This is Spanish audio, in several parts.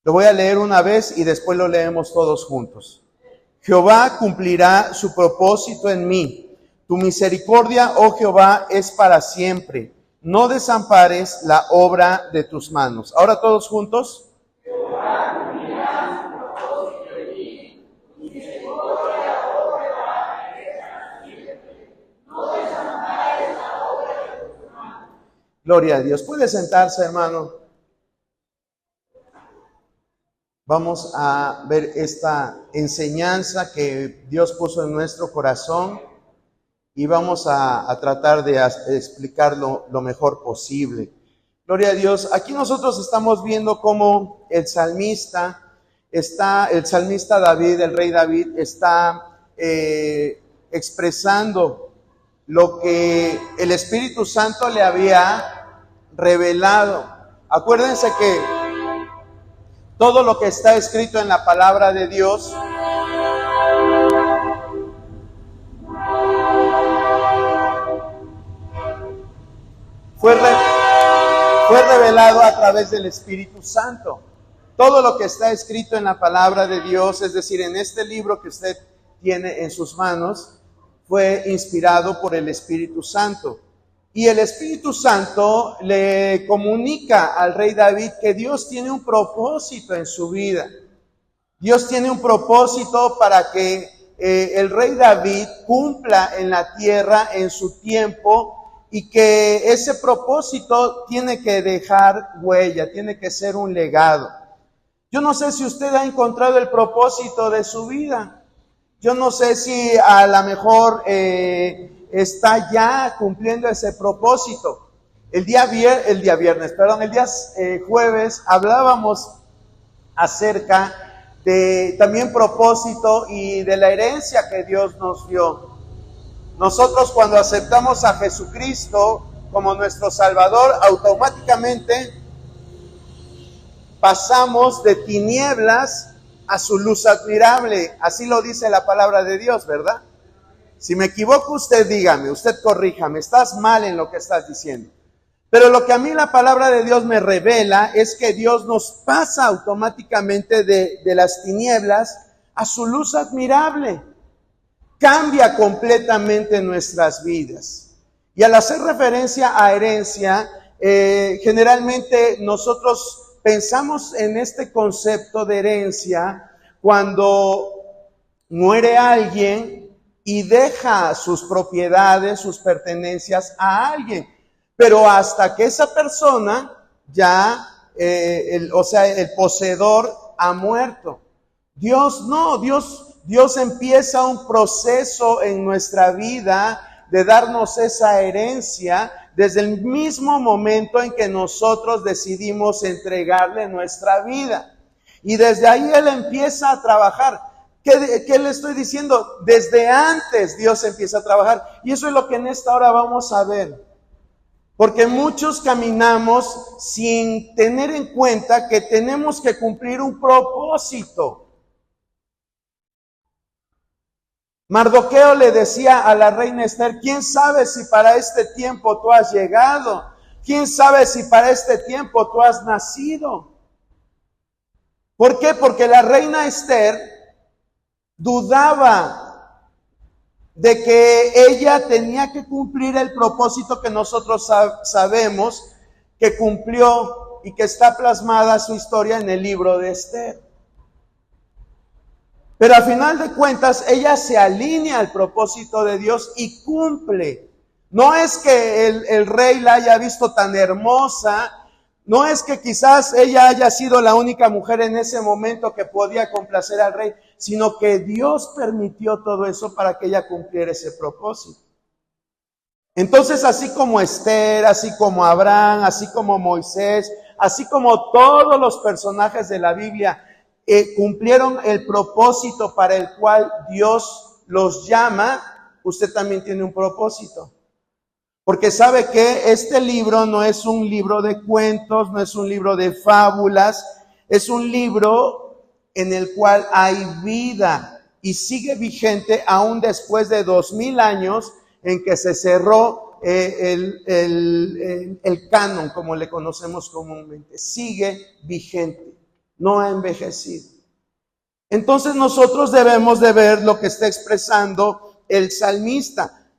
Lo voy a leer una vez y después lo leemos todos juntos. Jehová cumplirá su propósito en mí. Tu misericordia, oh Jehová, es para siempre. No desampares la obra de tus manos. Ahora todos juntos. Jehová cumplirá su propósito en mí. Tu misericordia, oh Jehová, es para siempre. No desampares la obra de tus manos. Gloria a Dios. ¿Puede sentarse, hermano? Vamos a ver esta enseñanza que Dios puso en nuestro corazón y vamos a tratar de explicarlo lo mejor posible. Gloria a Dios. Aquí nosotros estamos viendo cómo el salmista David, el rey David, está expresando lo que el Espíritu Santo le había revelado. Acuérdense que todo lo que está escrito en la palabra de Dios fue revelado a través del Espíritu Santo. Todo lo que está escrito en la palabra de Dios, es decir, en este libro que usted tiene en sus manos, fue inspirado por el Espíritu Santo. Y el Espíritu Santo le comunica al rey David que Dios tiene un propósito en su vida. Dios tiene un propósito para que el rey David cumpla en la tierra en su tiempo y que ese propósito tiene que dejar huella, tiene que ser un legado. Yo no sé si usted ha encontrado el propósito de su vida. Yo no sé si a lo mejor está ya cumpliendo ese propósito. El día jueves hablábamos acerca de también propósito y de la herencia que Dios nos dio. Nosotros cuando aceptamos a Jesucristo como nuestro Salvador, automáticamente pasamos de tinieblas a su luz admirable. Así lo dice la palabra de Dios, ¿verdad? Si me equivoco, usted dígame, usted corríjame, estás mal en lo que estás diciendo. Pero lo que a mí la palabra de Dios me revela es que Dios nos pasa automáticamente de las tinieblas a su luz admirable. Cambia completamente nuestras vidas. Y al hacer referencia a herencia, generalmente nosotros pensamos en este concepto de herencia cuando muere alguien y deja sus propiedades, sus pertenencias a alguien. Pero hasta que esa persona ya, el poseedor ha muerto. Dios no, Dios empieza un proceso en nuestra vida de darnos esa herencia desde el mismo momento en que nosotros decidimos entregarle nuestra vida. Y desde ahí Él empieza a trabajar. ¿Qué le estoy diciendo? Desde antes Dios empieza a trabajar. Y eso es lo que en esta hora vamos a ver. Porque muchos caminamos sin tener en cuenta que tenemos que cumplir un propósito. Mardoqueo le decía a la reina Esther, ¿quién sabe si para este tiempo tú has llegado? ¿Quién sabe si para este tiempo tú has nacido? ¿Por qué? Porque la reina Esther dudaba de que ella tenía que cumplir el propósito que nosotros sabemos que cumplió y que está plasmada su historia en el libro de Esther. Pero al final de cuentas, ella se alinea al propósito de Dios y cumple. No es que el rey la haya visto tan hermosa, no es que quizás ella haya sido la única mujer en ese momento que podía complacer al rey, sino que Dios permitió todo eso para que ella cumpliera ese propósito. Entonces, así como Esther, así como Abraham, así como Moisés, así como todos los personajes de la Biblia, cumplieron el propósito para el cual Dios los llama, usted también tiene un propósito. Porque sabe que este libro no es un libro de cuentos, no es un libro de fábulas, es un libro en el cual hay vida y sigue vigente aún después de 2000 años en que se cerró el canon, como le conocemos comúnmente. Sigue vigente. no ha envejecido. Entonces nosotros debemos de ver lo que está expresando el salmista.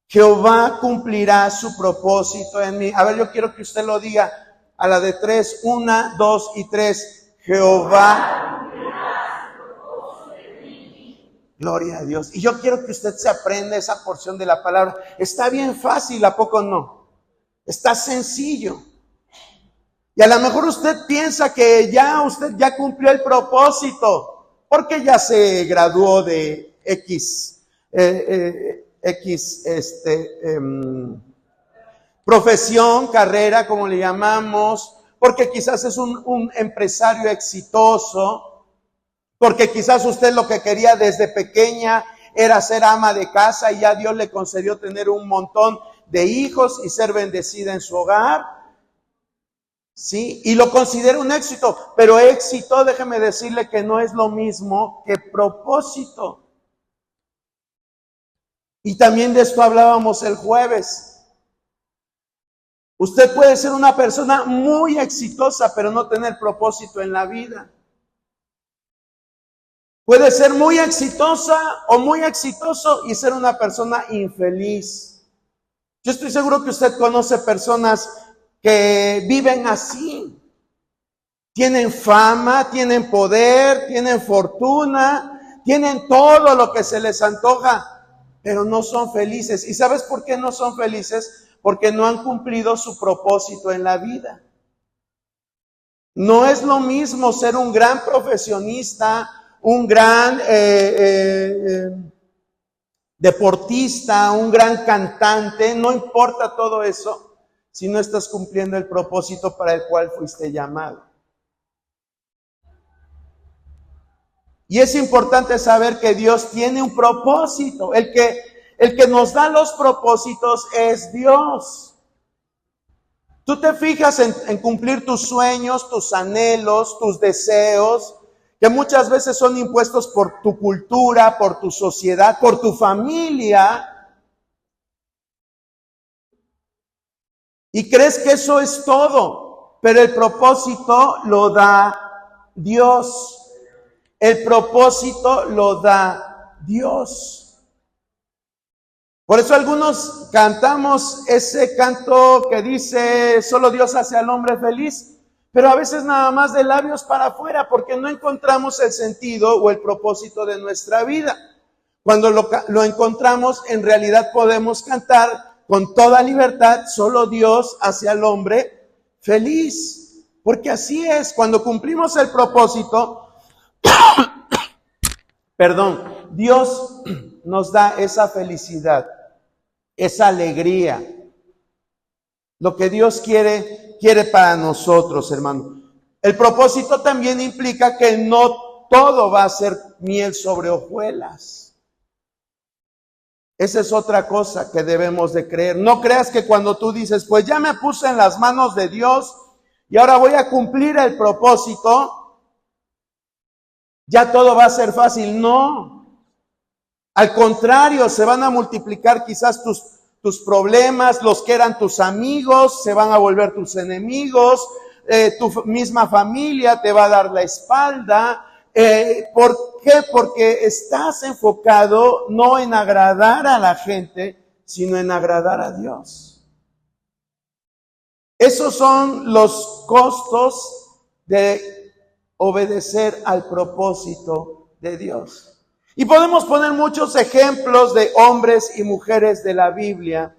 Jehová cumplirá su propósito en mí. A ver, yo quiero que usted lo diga a la de 3, 1, 2 y 3. Jehová cumplirá su propósito en mí. Gloria a Dios. Y yo quiero que usted se aprenda esa porción de la palabra. Está bien fácil, ¿a poco no? Está sencillo. Y a lo mejor usted piensa que usted ya cumplió el propósito, porque ya se graduó de profesión, carrera, como le llamamos, porque quizás es un empresario exitoso, porque quizás usted lo que quería desde pequeña era ser ama de casa y ya Dios le concedió tener un montón de hijos y ser bendecida en su hogar. Sí, y lo considero un éxito, pero éxito, déjeme decirle que no es lo mismo que propósito. Y también de esto hablábamos el jueves. Usted puede ser una persona muy exitosa, pero no tener propósito en la vida. Puede ser muy exitosa o muy exitoso y ser una persona infeliz. Yo estoy seguro que usted conoce personas que viven así. Tienen fama, tienen poder, tienen fortuna, tienen todo lo que se les antoja, pero no son felices. ¿Y sabes por qué no son felices? Porque no han cumplido su propósito en la vida. No es lo mismo ser un gran profesionista, un gran deportista, un gran cantante, no importa todo eso, si no estás cumpliendo el propósito para el cual fuiste llamado. Y es importante saber que Dios tiene un propósito. El que nos da los propósitos es Dios. Tú te fijas en cumplir tus sueños, tus anhelos, tus deseos, que muchas veces son impuestos por tu cultura, por tu sociedad, por tu familia. Y crees que eso es todo, pero el propósito lo da Dios. El propósito lo da Dios. Por eso algunos cantamos ese canto que dice, solo Dios hace al hombre feliz, pero a veces nada más de labios para afuera, porque no encontramos el sentido o el propósito de nuestra vida. Cuando lo encontramos, en realidad podemos cantar con toda libertad, solo Dios hace al hombre feliz. Porque así es, cuando cumplimos el propósito, Dios nos da esa felicidad, esa alegría. Lo que Dios quiere para nosotros, hermano. El propósito también implica que no todo va a ser miel sobre hojuelas. Esa es otra cosa que debemos de creer. No creas que cuando tú dices, pues ya me puse en las manos de Dios y ahora voy a cumplir el propósito, ya todo va a ser fácil. No. Al contrario, se van a multiplicar quizás tus problemas, los que eran tus amigos se van a volver tus enemigos, tu misma familia te va a dar la espalda. ¿Por qué? Porque estás enfocado no en agradar a la gente, sino en agradar a Dios. Esos son los costos de obedecer al propósito de Dios. Y podemos poner muchos ejemplos de hombres y mujeres de la Biblia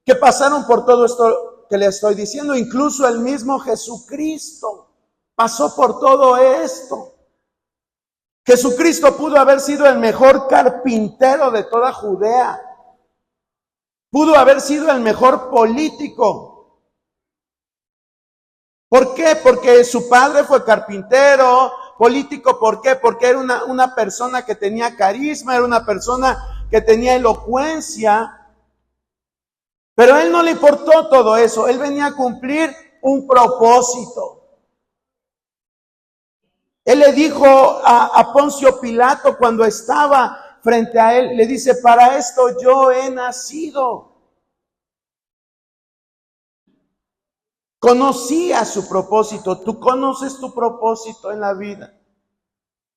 que pasaron por todo esto que le estoy diciendo. Incluso el mismo Jesucristo pasó por todo esto. Jesucristo pudo haber sido el mejor carpintero de toda Judea. Pudo haber sido el mejor político. ¿Por qué? Porque su padre fue carpintero. Político, ¿por qué? Porque era una persona que tenía carisma, era una persona que tenía elocuencia. Pero a él no le importó todo eso. Él venía a cumplir un propósito. Él le dijo a Poncio Pilato cuando estaba frente a él, le dice, para esto yo he nacido. Conocía su propósito. Tú conoces tu propósito en la vida.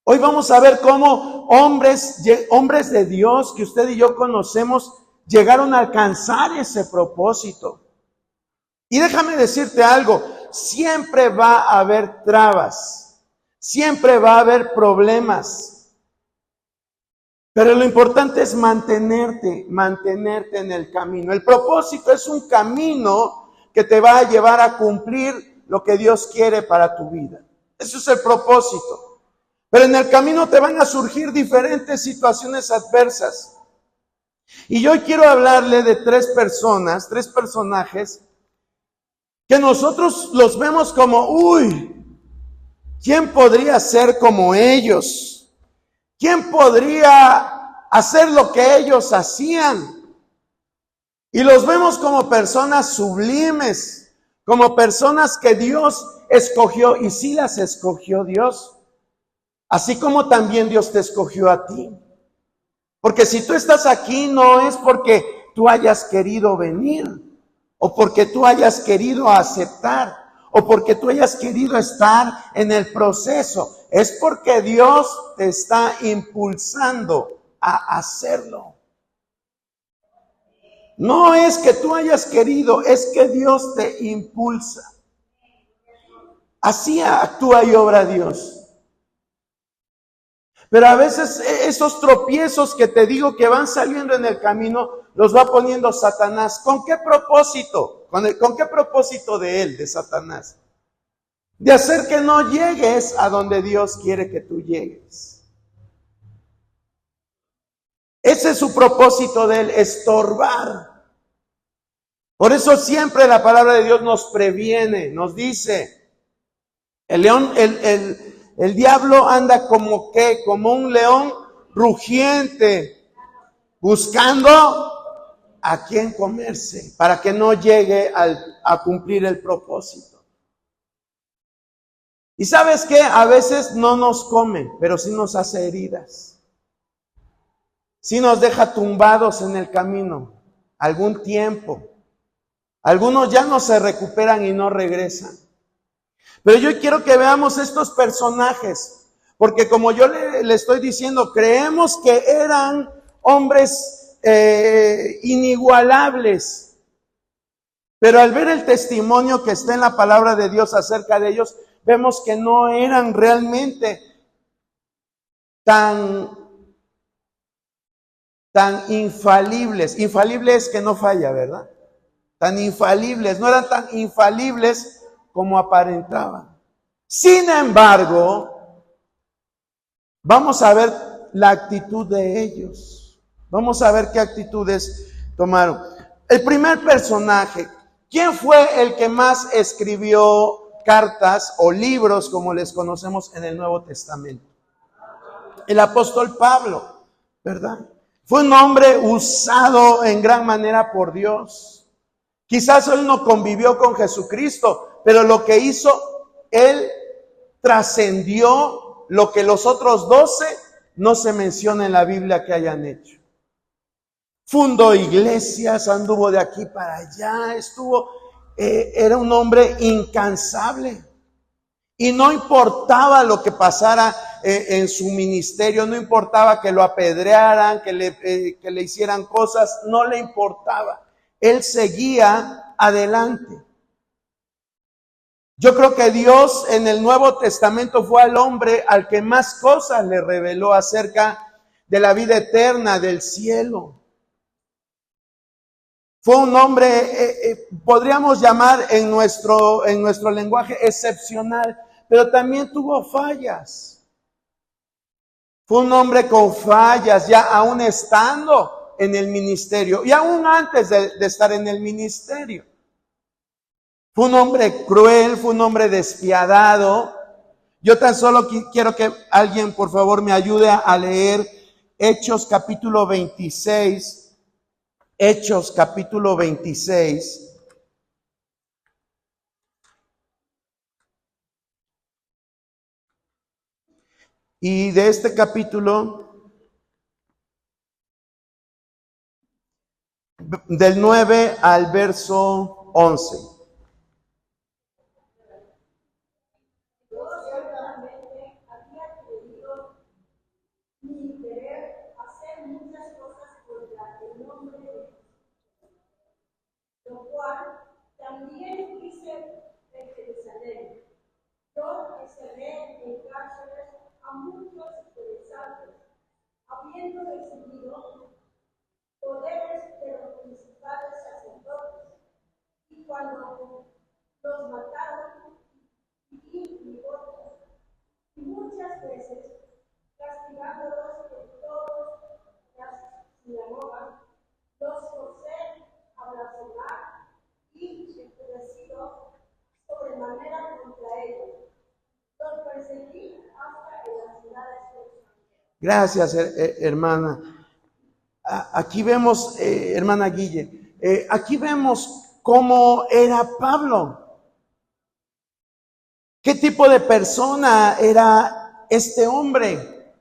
Hoy vamos a ver cómo hombres de Dios que usted y yo conocemos llegaron a alcanzar ese propósito. Y déjame decirte algo, siempre va a haber trabas, siempre va a haber problemas. Pero lo importante es mantenerte en el camino. El propósito es un camino que te va a llevar a cumplir lo que Dios quiere para tu vida. Eso es el propósito. Pero en el camino te van a surgir diferentes situaciones adversas. Y yo hoy quiero hablarle de tres personajes, que nosotros los vemos como, ¿quién podría ser como ellos? ¿Quién podría hacer lo que ellos hacían? Y los vemos como personas sublimes, como personas que Dios escogió, y sí las escogió Dios, así como también Dios te escogió a ti. Porque si tú estás aquí no es porque tú hayas querido venir, o porque tú hayas querido aceptar, o porque tú hayas querido estar en el proceso. Es porque Dios te está impulsando a hacerlo. No es que tú hayas querido, es que Dios te impulsa. Así actúa y obra Dios. Pero a veces esos tropiezos que te digo que van saliendo en el camino, los va poniendo Satanás. ¿Con qué propósito? ¿Con qué propósito de él, de Satanás? De hacer que no llegues a donde Dios quiere que tú llegues. Ese es su propósito de él, estorbar. Por eso siempre la palabra de Dios nos previene, nos dice, el diablo anda como un león rugiente, buscando a quien comerse, para que no llegue a cumplir el propósito. Y ¿sabes qué? A veces no nos come, pero sí nos hace heridas. Sí nos deja tumbados en el camino algún tiempo. Algunos ya no se recuperan y no regresan. Pero yo quiero que veamos estos personajes, porque como yo le estoy diciendo, creemos que eran hombres inigualables. Pero al ver el testimonio que está en la palabra de Dios acerca de ellos, vemos que no eran realmente tan infalibles. Infalible es que no falla, ¿verdad? Tan infalibles, no eran tan infalibles como aparentaban. Sin embargo, vamos a ver la actitud de ellos. Vamos a ver qué actitudes tomaron. El primer personaje, ¿quién fue el que más escribió cartas o libros, como les conocemos en el Nuevo Testamento? El apóstol Pablo, ¿verdad? Fue un hombre usado en gran manera por Dios. Quizás él no convivió con Jesucristo, pero lo que hizo, él trascendió lo que los otros 12 no se menciona en la Biblia que hayan hecho. Fundó iglesias, anduvo de aquí para allá, era un hombre incansable. Y no importaba lo que pasara en su ministerio, no importaba que lo apedrearan, que le hicieran cosas, no le importaba. Él seguía adelante. Yo creo que Dios en el Nuevo Testamento fue al hombre al que más cosas le reveló acerca de la vida eterna, del cielo. Fue un hombre, podríamos llamar en nuestro lenguaje excepcional, pero también tuvo fallas. Fue un hombre con fallas, ya aún estando en el ministerio y aún antes de estar en el ministerio. Fue un hombre cruel, fue un hombre despiadado. Yo tan solo quiero que alguien, por favor, me ayude a leer Hechos capítulo 26. Hechos capítulo 26. Y de este capítulo, del 9 al verso 11. habiendo recibido poderes de los principales sacerdotes, y cuando los mataron, y otros, y muchas veces castigándolos en todas las sinagogas, los forcé a blasfemar y enfurecido sobremanera contra ellos. Los perseguí hasta en las ciudades extranjeras. Gracias, hermana. Aquí vemos, hermana Guille, aquí vemos cómo era Pablo. ¿Qué tipo de persona era este hombre?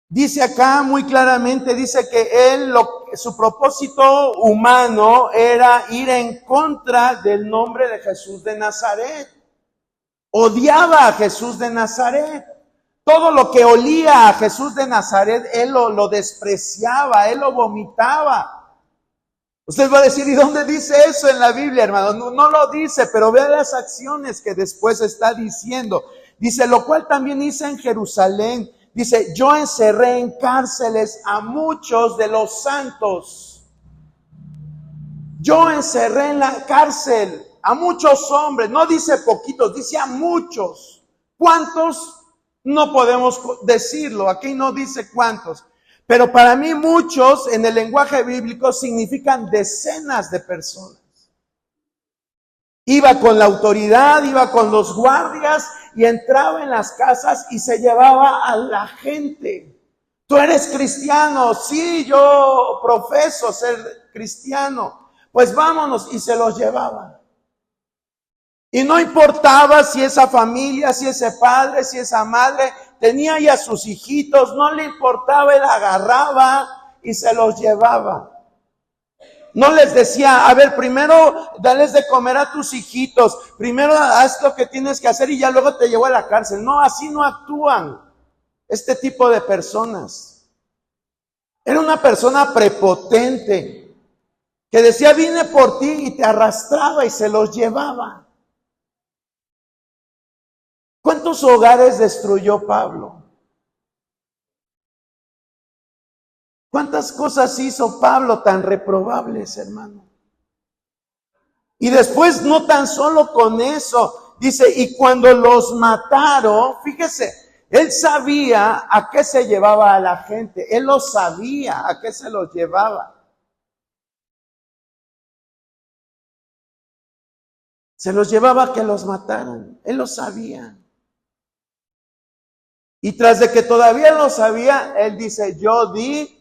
Dice acá muy claramente, dice que él, su propósito humano era ir en contra del nombre de Jesús de Nazaret. Odiaba a Jesús de Nazaret. Todo lo que olía a Jesús de Nazaret, él lo despreciaba, él lo vomitaba. Usted va a decir, ¿y dónde dice eso en la Biblia, hermano? No lo dice, pero vea las acciones que después está diciendo. Dice, lo cual también hice en Jerusalén. Dice, yo encerré en cárceles a muchos de los santos. Yo encerré en la cárcel a muchos hombres. No dice poquitos, dice a muchos. ¿Cuántos? No podemos decirlo. Aquí no dice cuántos. Pero para mí muchos en el lenguaje bíblico significan decenas de personas. Iba con la autoridad, iba con los guardias y entraba en las casas y se llevaba a la gente. ¿Tú eres cristiano? Sí, yo profeso ser cristiano. Pues vámonos, y se los llevaba. Y no importaba si esa familia, si ese padre, si esa madre tenía ya sus hijitos, no le importaba, él agarraba y se los llevaba. No les decía, a ver, primero dales de comer a tus hijitos, primero haz lo que tienes que hacer y ya luego te llevo a la cárcel. No, así no actúan este tipo de personas. Era una persona prepotente que decía, vine por ti, y te arrastraba y se los llevaba. ¿Cuántos hogares destruyó Pablo? ¿Cuántas cosas hizo Pablo tan reprobables, hermano? Y después no tan solo con eso, dice, y cuando los mataron, fíjese, él sabía a qué se llevaba a la gente, él lo sabía a qué se los llevaba. Se los llevaba a que los mataran, él lo sabía. Y tras de que todavía lo sabía, él dice, yo di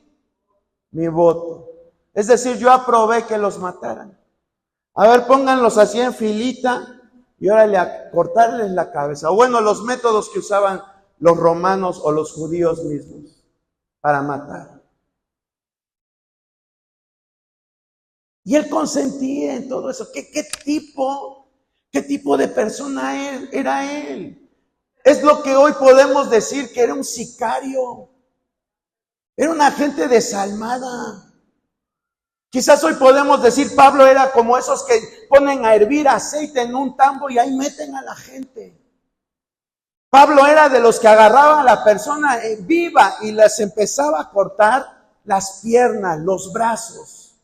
mi voto. Es decir, yo aprobé que los mataran. A ver, pónganlos así en filita y órale a cortarles la cabeza. O bueno, los métodos que usaban los romanos o los judíos mismos para matar. Y él consentía en todo eso. ¿Qué tipo de persona era él? Es lo que hoy podemos decir que era un sicario. Era una gente desalmada. Quizás hoy podemos decir Pablo era como esos que ponen a hervir aceite en un tambo y ahí meten a la gente. Pablo era de los que agarraba a la persona viva y les empezaba a cortar las piernas, los brazos,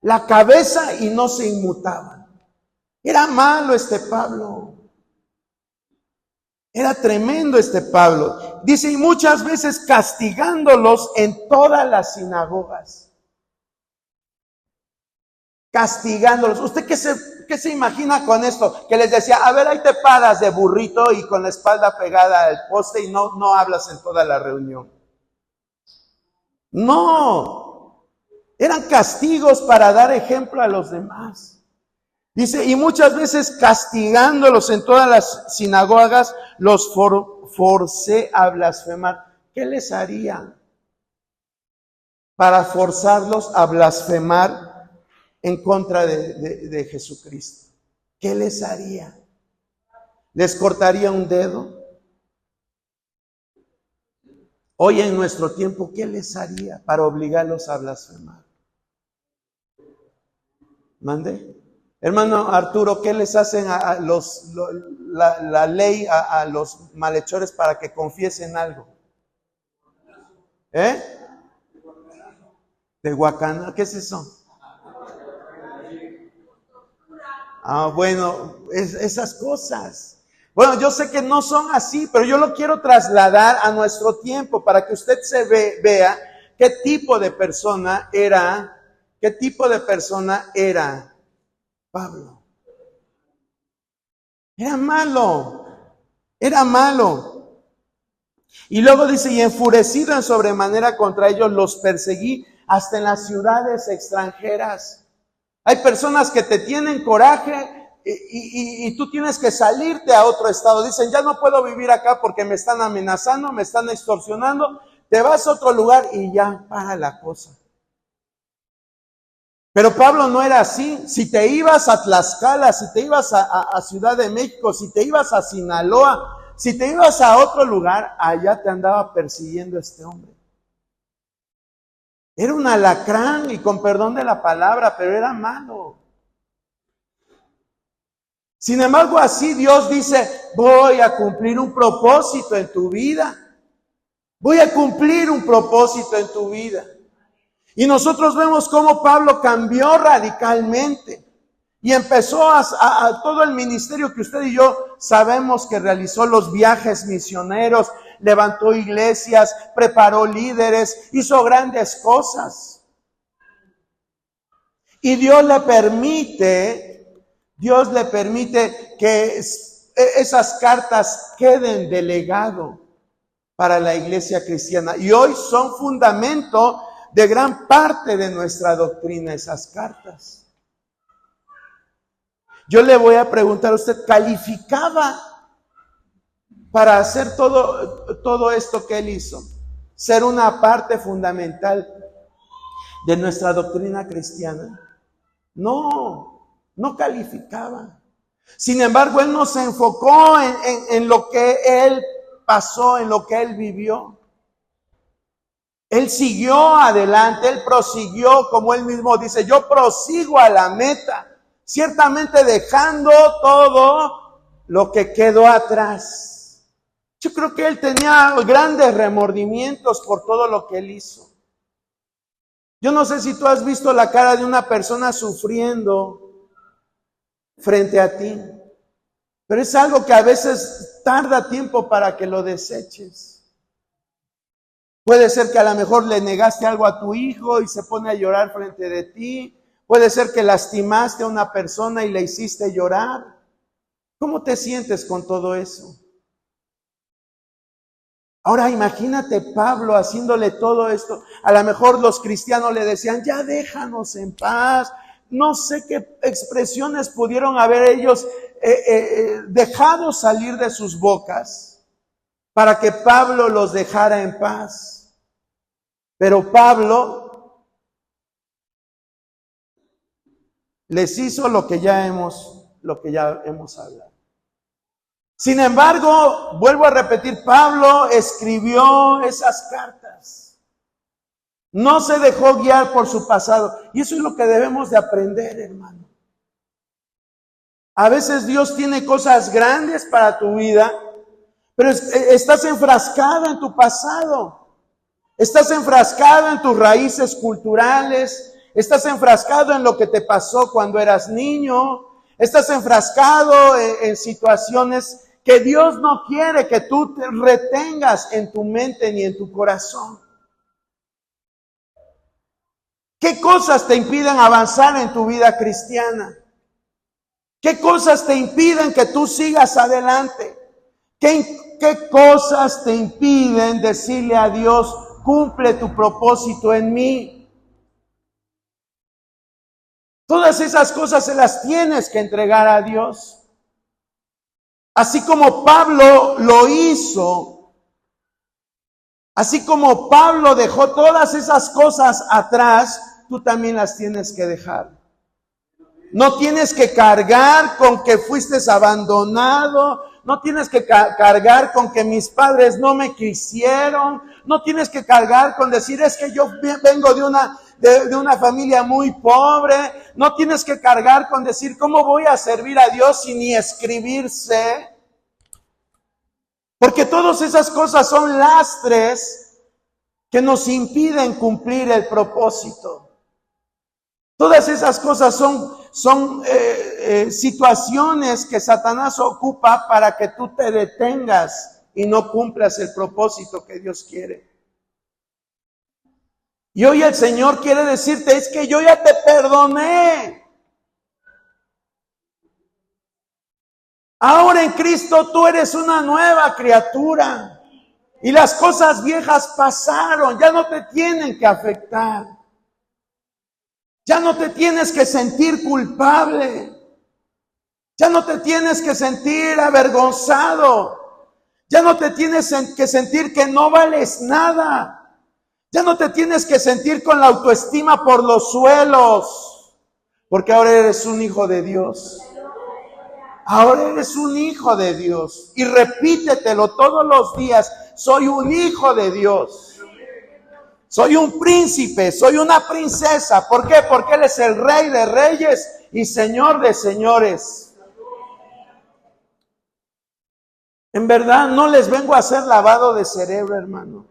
la cabeza y no se inmutaban. Era malo este Pablo. Era tremendo este Pablo. Dice, y muchas veces castigándolos en todas las sinagogas. Castigándolos. ¿Usted qué se imagina con esto? Que les decía, a ver, ahí te paras de burrito y con la espalda pegada al poste y no hablas en toda la reunión. No. Eran castigos para dar ejemplo a los demás. Dice, y muchas veces castigándolos en todas las sinagogas, los forcé a blasfemar. ¿Qué les haría para forzarlos a blasfemar en contra de Jesucristo? ¿Qué les haría? ¿Les cortaría un dedo? Hoy en nuestro tiempo, ¿qué les haría para obligarlos a blasfemar? ¿Mande? Hermano Arturo, ¿qué les hacen a la ley a los malhechores para que confiesen algo? ¿Eh? Tehuacán, ¿qué es eso? Bueno, esas cosas. Bueno, yo sé que no son así, pero yo lo quiero trasladar a nuestro tiempo para que usted vea qué tipo de persona era Pablo. Era malo. Y luego dice, y enfurecido en sobremanera contra ellos, los perseguí hasta en las ciudades extranjeras. Hay personas que te tienen coraje y tú tienes que salirte a otro estado. Dicen, ya no puedo vivir acá porque me están amenazando, me están extorsionando. Te vas a otro lugar y ya para la cosa. Pero Pablo no era así. Si te ibas a Tlaxcala, si te ibas a Ciudad de México, si te ibas a Sinaloa, si te ibas a otro lugar, allá te andaba persiguiendo este hombre. Era un alacrán, y con perdón de la palabra, pero era malo. Sin embargo, así Dios dice, voy a cumplir un propósito en tu vida. Voy a cumplir un propósito en tu vida. Y nosotros vemos cómo Pablo cambió radicalmente y empezó a todo el ministerio que usted y yo sabemos que realizó, los viajes misioneros, levantó iglesias, preparó líderes, hizo grandes cosas. Y Dios le permite que esas cartas queden de legado para la iglesia cristiana. Y hoy son fundamento de gran parte de nuestra doctrina esas cartas. Yo le voy a preguntar, ¿usted calificaba para hacer todo esto que él hizo? Ser una parte fundamental de nuestra doctrina cristiana. No calificaba. Sin embargo, él no se enfocó en lo que él pasó, en lo que él vivió. Él siguió adelante, él prosiguió, como él mismo dice, yo prosigo a la meta, ciertamente dejando todo lo que quedó atrás. Yo creo que él tenía grandes remordimientos por todo lo que él hizo. Yo no sé si tú has visto la cara de una persona sufriendo frente a ti, pero es algo que a veces tarda tiempo para que lo deseches. Puede ser que a lo mejor le negaste algo a tu hijo y se pone a llorar frente de ti. Puede ser que lastimaste a una persona y le hiciste llorar. ¿Cómo te sientes con todo eso? Ahora imagínate Pablo haciéndole todo esto. A lo mejor los cristianos le decían, ya déjanos en paz. No sé qué expresiones pudieron haber ellos dejado salir de sus bocas para que Pablo los dejara en paz. Pero Pablo les hizo lo que ya hemos hablado. Sin embargo, vuelvo a repetir, Pablo escribió esas cartas. No se dejó guiar por su pasado. Y eso es lo que debemos de aprender, hermano. A veces Dios tiene cosas grandes para tu vida, pero estás enfrascado en tu pasado. Estás enfrascado en tus raíces culturales. Estás enfrascado en lo que te pasó cuando eras niño. Estás enfrascado en situaciones que Dios no quiere que tú te retengas en tu mente ni en tu corazón. ¿Qué cosas te impiden avanzar en tu vida cristiana? ¿Qué cosas te impiden que tú sigas adelante? ¿Qué cosas te impiden decirle a Dios, cumple tu propósito en mí? Todas esas cosas se las tienes que entregar a Dios. Así como Pablo lo hizo, así como Pablo dejó todas esas cosas atrás, tú también las tienes que dejar. No tienes que cargar con que fuiste abandonado, no tienes que cargar con que mis padres no me quisieron, no tienes que cargar con decir es que yo vengo de una familia muy pobre, no tienes que cargar con decir cómo voy a servir a Dios si ni escribir sé. Porque todas esas cosas son lastres que nos impiden cumplir el propósito. Todas esas cosas son situaciones que Satanás ocupa para que tú te detengas y no cumplas el propósito que Dios quiere. Y hoy el Señor quiere decirte, es que yo ya te perdoné. Ahora en Cristo tú eres una nueva criatura. Y las cosas viejas pasaron, ya no te tienen que afectar. Ya no te tienes que sentir culpable. Ya no te tienes que sentir avergonzado. Ya no te tienes que sentir que no vales nada. Ya no te tienes que sentir con la autoestima por los suelos. Porque ahora eres un hijo de Dios. Ahora eres un hijo de Dios. Y repítetelo todos los días. Soy un hijo de Dios. Soy un príncipe, soy una princesa. ¿Por qué? Porque Él es el Rey de reyes y Señor de señores. En verdad, no les vengo a hacer lavado de cerebro, hermano.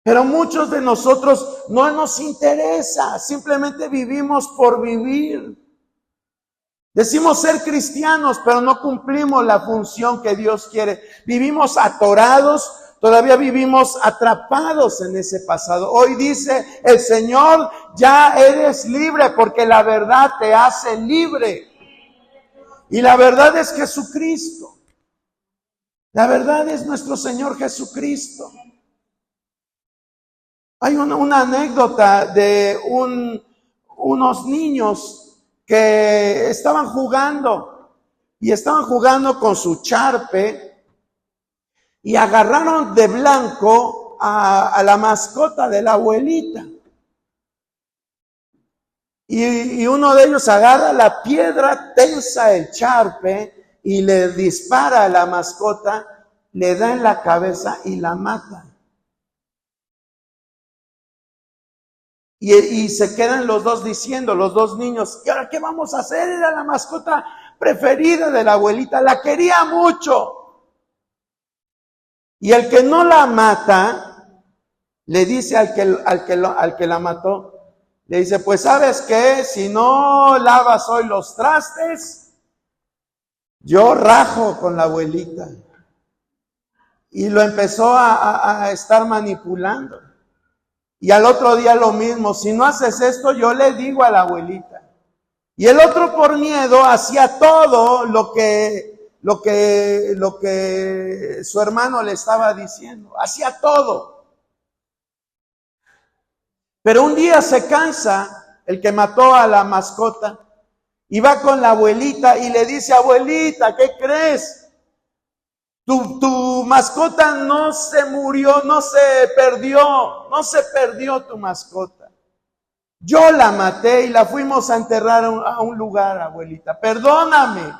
Pero muchos de nosotros no nos interesa. Simplemente vivimos por vivir. Decimos ser cristianos, pero no cumplimos la función que Dios quiere. Vivimos atorados, todavía vivimos atrapados en ese pasado. Hoy dice el Señor, ya eres libre porque la verdad te hace libre. Y la verdad es Jesucristo. La verdad es nuestro Señor Jesucristo. Hay una anécdota de unos niños que estaban jugando con su charpe y agarraron de blanco a la mascota de la abuelita. Y uno de ellos agarra la piedra, tensa el charpe y le dispara a la mascota, le da en la cabeza y la mata. Y se quedan los dos diciendo, los dos niños, ¿y ahora qué vamos a hacer? Era la mascota preferida de la abuelita, la quería mucho. Y el que no la mata, le dice al que la mató, le dice, pues ¿sabes qué? Si no lavas hoy los trastes, yo rajo con la abuelita. Y lo empezó a estar manipulando. Y al otro día lo mismo, si no haces esto, yo le digo a la abuelita. Y el otro por miedo hacía todo lo que su hermano le estaba diciendo. Hacía todo. Pero un día se cansa el que mató a la mascota y va con la abuelita y le dice, abuelita, ¿qué crees? Tu mascota no se murió, no se perdió tu mascota. Yo la maté y la fuimos a enterrar a un lugar, abuelita. Perdóname.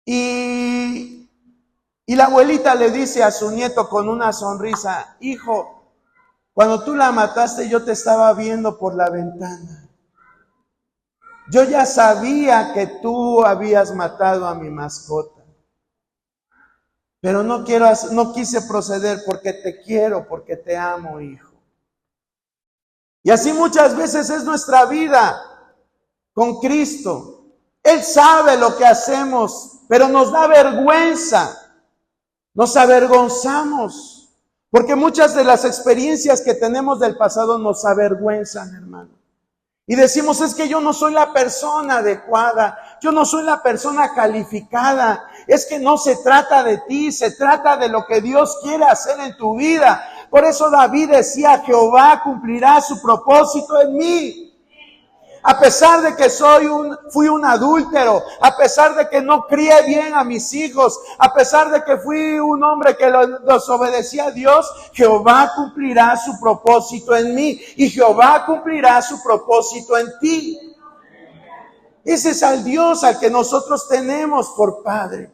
Y la abuelita le dice a su nieto con una sonrisa, hijo, cuando tú la mataste yo te estaba viendo por la ventana. Yo ya sabía que tú habías matado a mi mascota. Pero no quise proceder porque te quiero, porque te amo, hijo. Y así muchas veces es nuestra vida con Cristo. Él sabe lo que hacemos, pero nos da vergüenza. Nos avergonzamos. Porque muchas de las experiencias que tenemos del pasado nos avergüenzan, hermano. Y decimos, es que yo no soy la persona adecuada, yo no soy la persona calificada. Es que no se trata de ti, se trata de lo que Dios quiere hacer en tu vida. Por eso David decía, Jehová cumplirá su propósito en mí. A pesar de que fui un adúltero, a pesar de que no crié bien a mis hijos, a pesar de que fui un hombre que desobedecía a Dios, Jehová cumplirá su propósito en mí y Jehová cumplirá su propósito en ti. Ese es al Dios al que nosotros tenemos por Padre.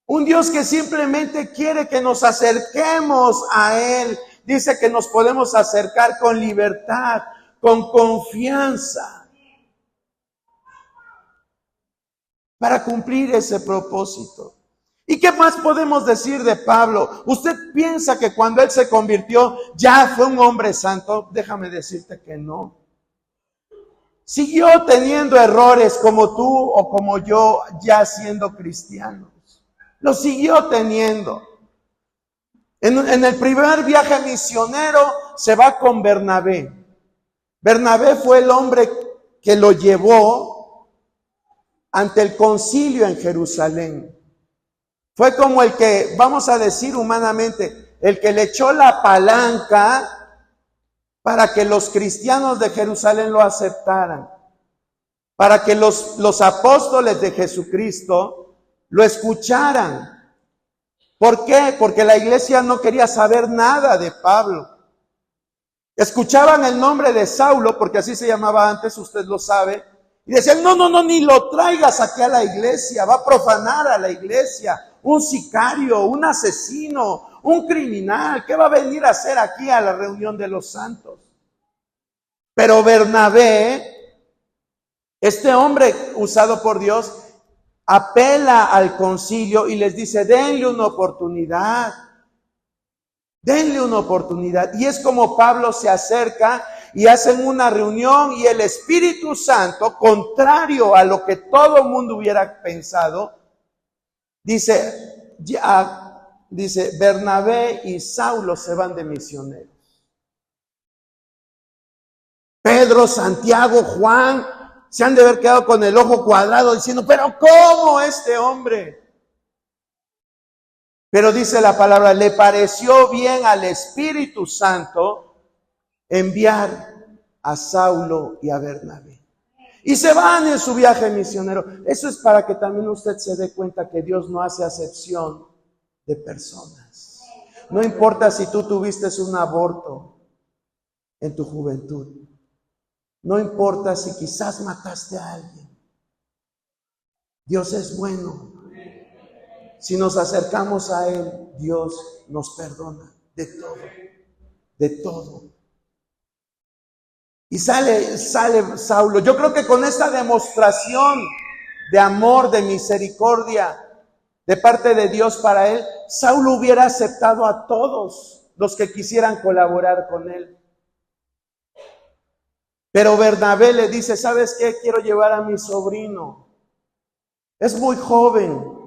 Un Dios que simplemente quiere que nos acerquemos a Él. Dice que nos podemos acercar con libertad, con confianza, para cumplir ese propósito. ¿Y qué más podemos decir de Pablo? ¿Usted piensa que cuando él se convirtió ya fue un hombre santo? Déjame decirte que no. Siguió teniendo errores como tú o como yo, ya siendo cristianos. Lo siguió teniendo. En el primer viaje misionero se va con Bernabé. Bernabé fue el hombre que lo llevó ante el concilio en Jerusalén. Fue como el que, vamos a decir humanamente, el que le echó la palanca para que los cristianos de Jerusalén lo aceptaran, para que los apóstoles de Jesucristo lo escucharan. ¿Por qué? Porque la iglesia no quería saber nada de Pablo. Escuchaban el nombre de Saulo, porque así se llamaba antes, usted lo sabe, y decían, no, ni lo traigas aquí a la iglesia, va a profanar a la iglesia. Un sicario, un asesino, un criminal, ¿qué va a venir a hacer aquí a la reunión de los santos? Pero Bernabé, este hombre usado por Dios, apela al concilio y les dice, denle una oportunidad. Denle una oportunidad. Y es como Pablo se acerca y hacen una reunión y el Espíritu Santo, contrario a lo que todo el mundo hubiera pensado, dice, Bernabé y Saulo se van de misioneros. Pedro, Santiago, Juan se han de haber quedado con el ojo cuadrado diciendo, pero ¿cómo este hombre? Pero dice la palabra, le pareció bien al Espíritu Santo enviar a Saulo y a Bernabé. Y se van en su viaje misionero. Eso es para que también usted se dé cuenta que Dios no hace acepción de personas. No importa si tú tuviste un aborto en tu juventud. No importa si quizás mataste a alguien. Dios es bueno. Si nos acercamos a Él, Dios nos perdona de todo, de todo. Y sale Saulo. Yo creo que con esta demostración de amor, de misericordia de parte de Dios para él, Saulo hubiera aceptado a todos los que quisieran colaborar con él. Pero Bernabé le dice, ¿sabes qué? Quiero llevar a mi sobrino. Es muy joven,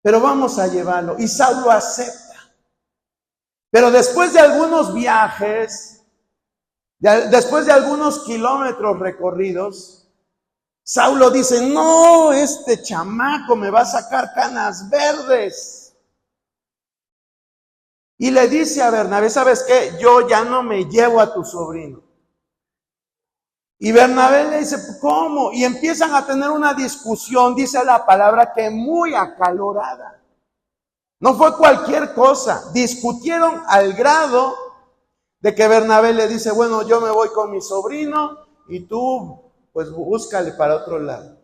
pero vamos a llevarlo. Y Saulo acepta. Pero después de algunos viajes, después de algunos kilómetros recorridos, Saulo dice, no, este chamaco me va a sacar canas verdes. Y le dice a Bernabé, ¿sabes qué? Yo ya no me llevo a tu sobrino. Y Bernabé le dice, ¿cómo? Y empiezan a tener una discusión, dice la palabra, que muy acalorada. No fue cualquier cosa. Discutieron al grado de que Bernabé le dice, bueno, yo me voy con mi sobrino y tú, pues búscale para otro lado.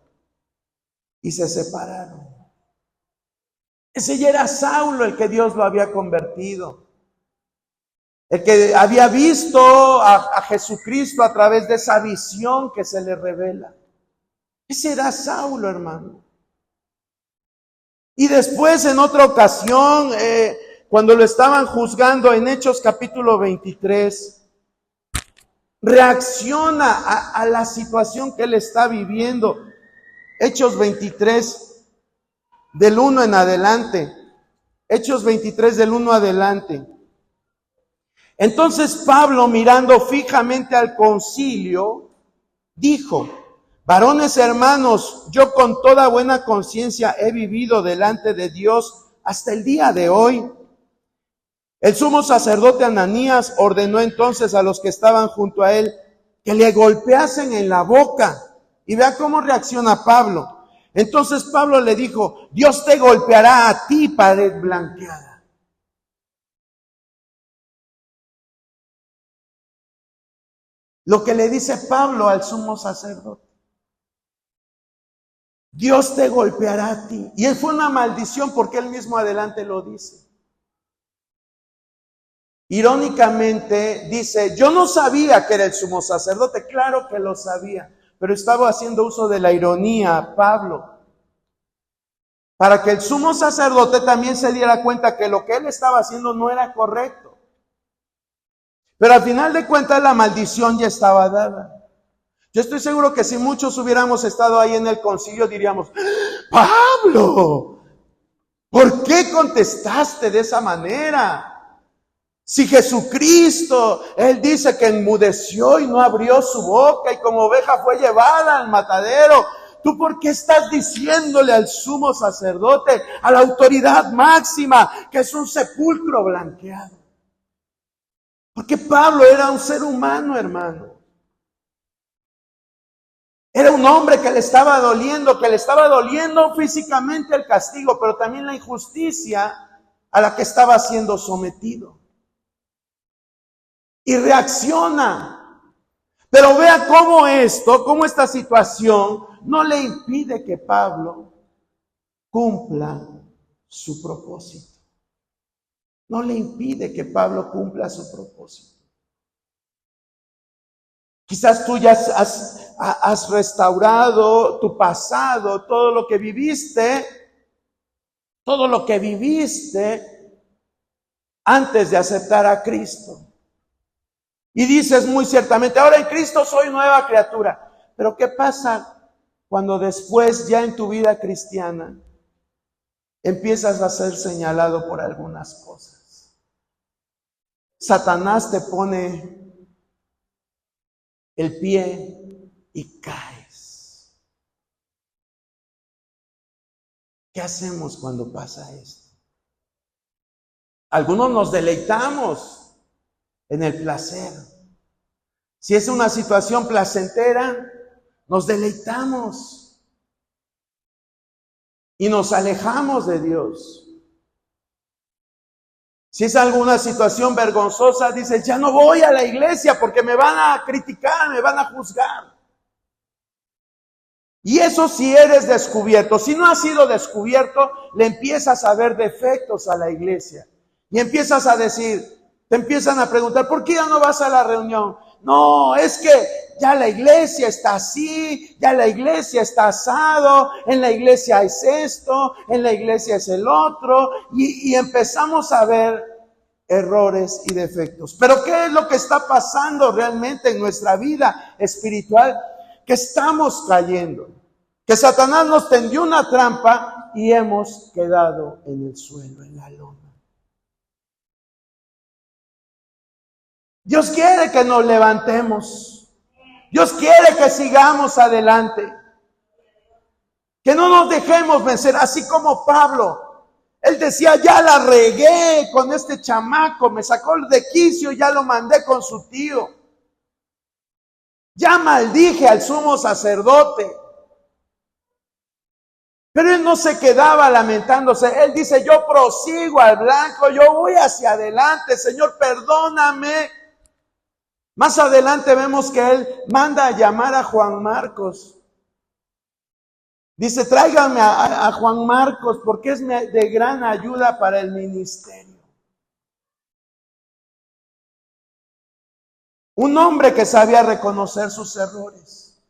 Y se separaron. Ese ya era Saulo, el que Dios lo había convertido. El que había visto a Jesucristo a través de esa visión que se le revela. Ese era Saulo, hermano. Y después, en otra ocasión, cuando lo estaban juzgando en Hechos capítulo 23, reacciona a la situación que él está viviendo. Hechos 23, del 1 en adelante. Hechos 23, del 1 adelante. Entonces Pablo, mirando fijamente al concilio, dijo, varones hermanos, yo con toda buena conciencia he vivido delante de Dios hasta el día de hoy. El sumo sacerdote Ananías ordenó entonces a los que estaban junto a él que le golpeasen en la boca. Y vea cómo reacciona Pablo. Entonces Pablo le dijo, Dios te golpeará a ti, pared blanqueada. Lo que le dice Pablo al sumo sacerdote. Dios te golpeará a ti. Y fue una maldición porque él mismo adelante lo dice. Irónicamente dice, yo no sabía que era el sumo sacerdote. Claro que lo sabía, pero estaba haciendo uso de la ironía Pablo. para que el sumo sacerdote también se diera cuenta que lo que él estaba haciendo no era correcto. Pero al final de cuentas la maldición ya estaba dada. Yo estoy seguro que si muchos hubiéramos estado ahí en el concilio diríamos: Pablo, ¿por qué contestaste de esa manera? Si Jesucristo, Él dice que enmudeció y no abrió su boca y como oveja fue llevada al matadero, ¿tú por qué estás diciéndole al sumo sacerdote, a la autoridad máxima, que es un sepulcro blanqueado? Porque Pablo era un ser humano, hermano. Era un hombre que le estaba doliendo físicamente el castigo, pero también la injusticia a la que estaba siendo sometido. Y reacciona. Pero vea cómo esta situación no le impide que Pablo cumpla su propósito. No le impide que Pablo cumpla su propósito. Quizás tú ya has restaurado tu pasado, todo lo que viviste antes de aceptar a Cristo. Y dices muy ciertamente: ahora en Cristo soy nueva criatura. Pero ¿qué pasa cuando después, ya en tu vida cristiana, empiezas a ser señalado por algunas cosas? Satanás te pone el pie y caes. ¿Qué hacemos cuando pasa esto? Algunos nos deleitamos en el placer. Si es una situación placentera, nos deleitamos y nos alejamos de Dios. Si es alguna situación vergonzosa, dices: ya no voy a la iglesia porque me van a criticar, me van a juzgar. Y eso si eres descubierto. Si no has sido descubierto, le empiezas a ver defectos a la iglesia. Y empiezas a decir, te empiezan a preguntar: ¿por qué ya no vas a la reunión? No, es que ya la iglesia está así, ya la iglesia está asado, en la iglesia es esto, en la iglesia es el otro, y empezamos a ver errores y defectos. Pero ¿qué es lo que está pasando realmente en nuestra vida espiritual? Que estamos cayendo, que Satanás nos tendió una trampa y hemos quedado en el suelo, en la lona. Dios quiere que nos levantemos. Dios quiere que sigamos adelante. Que no nos dejemos vencer, así como Pablo. Él decía: ya la regué con este chamaco, me sacó de quicio, ya lo mandé con su tío. Ya maldije al sumo sacerdote. Pero él no se quedaba lamentándose. Él dice: yo prosigo al blanco, yo voy hacia adelante. Señor, perdóname. Más adelante vemos que él manda a llamar a Juan Marcos. Dice: tráiganme a Juan Marcos porque es de gran ayuda para el ministerio. Un hombre que sabía reconocer sus errores.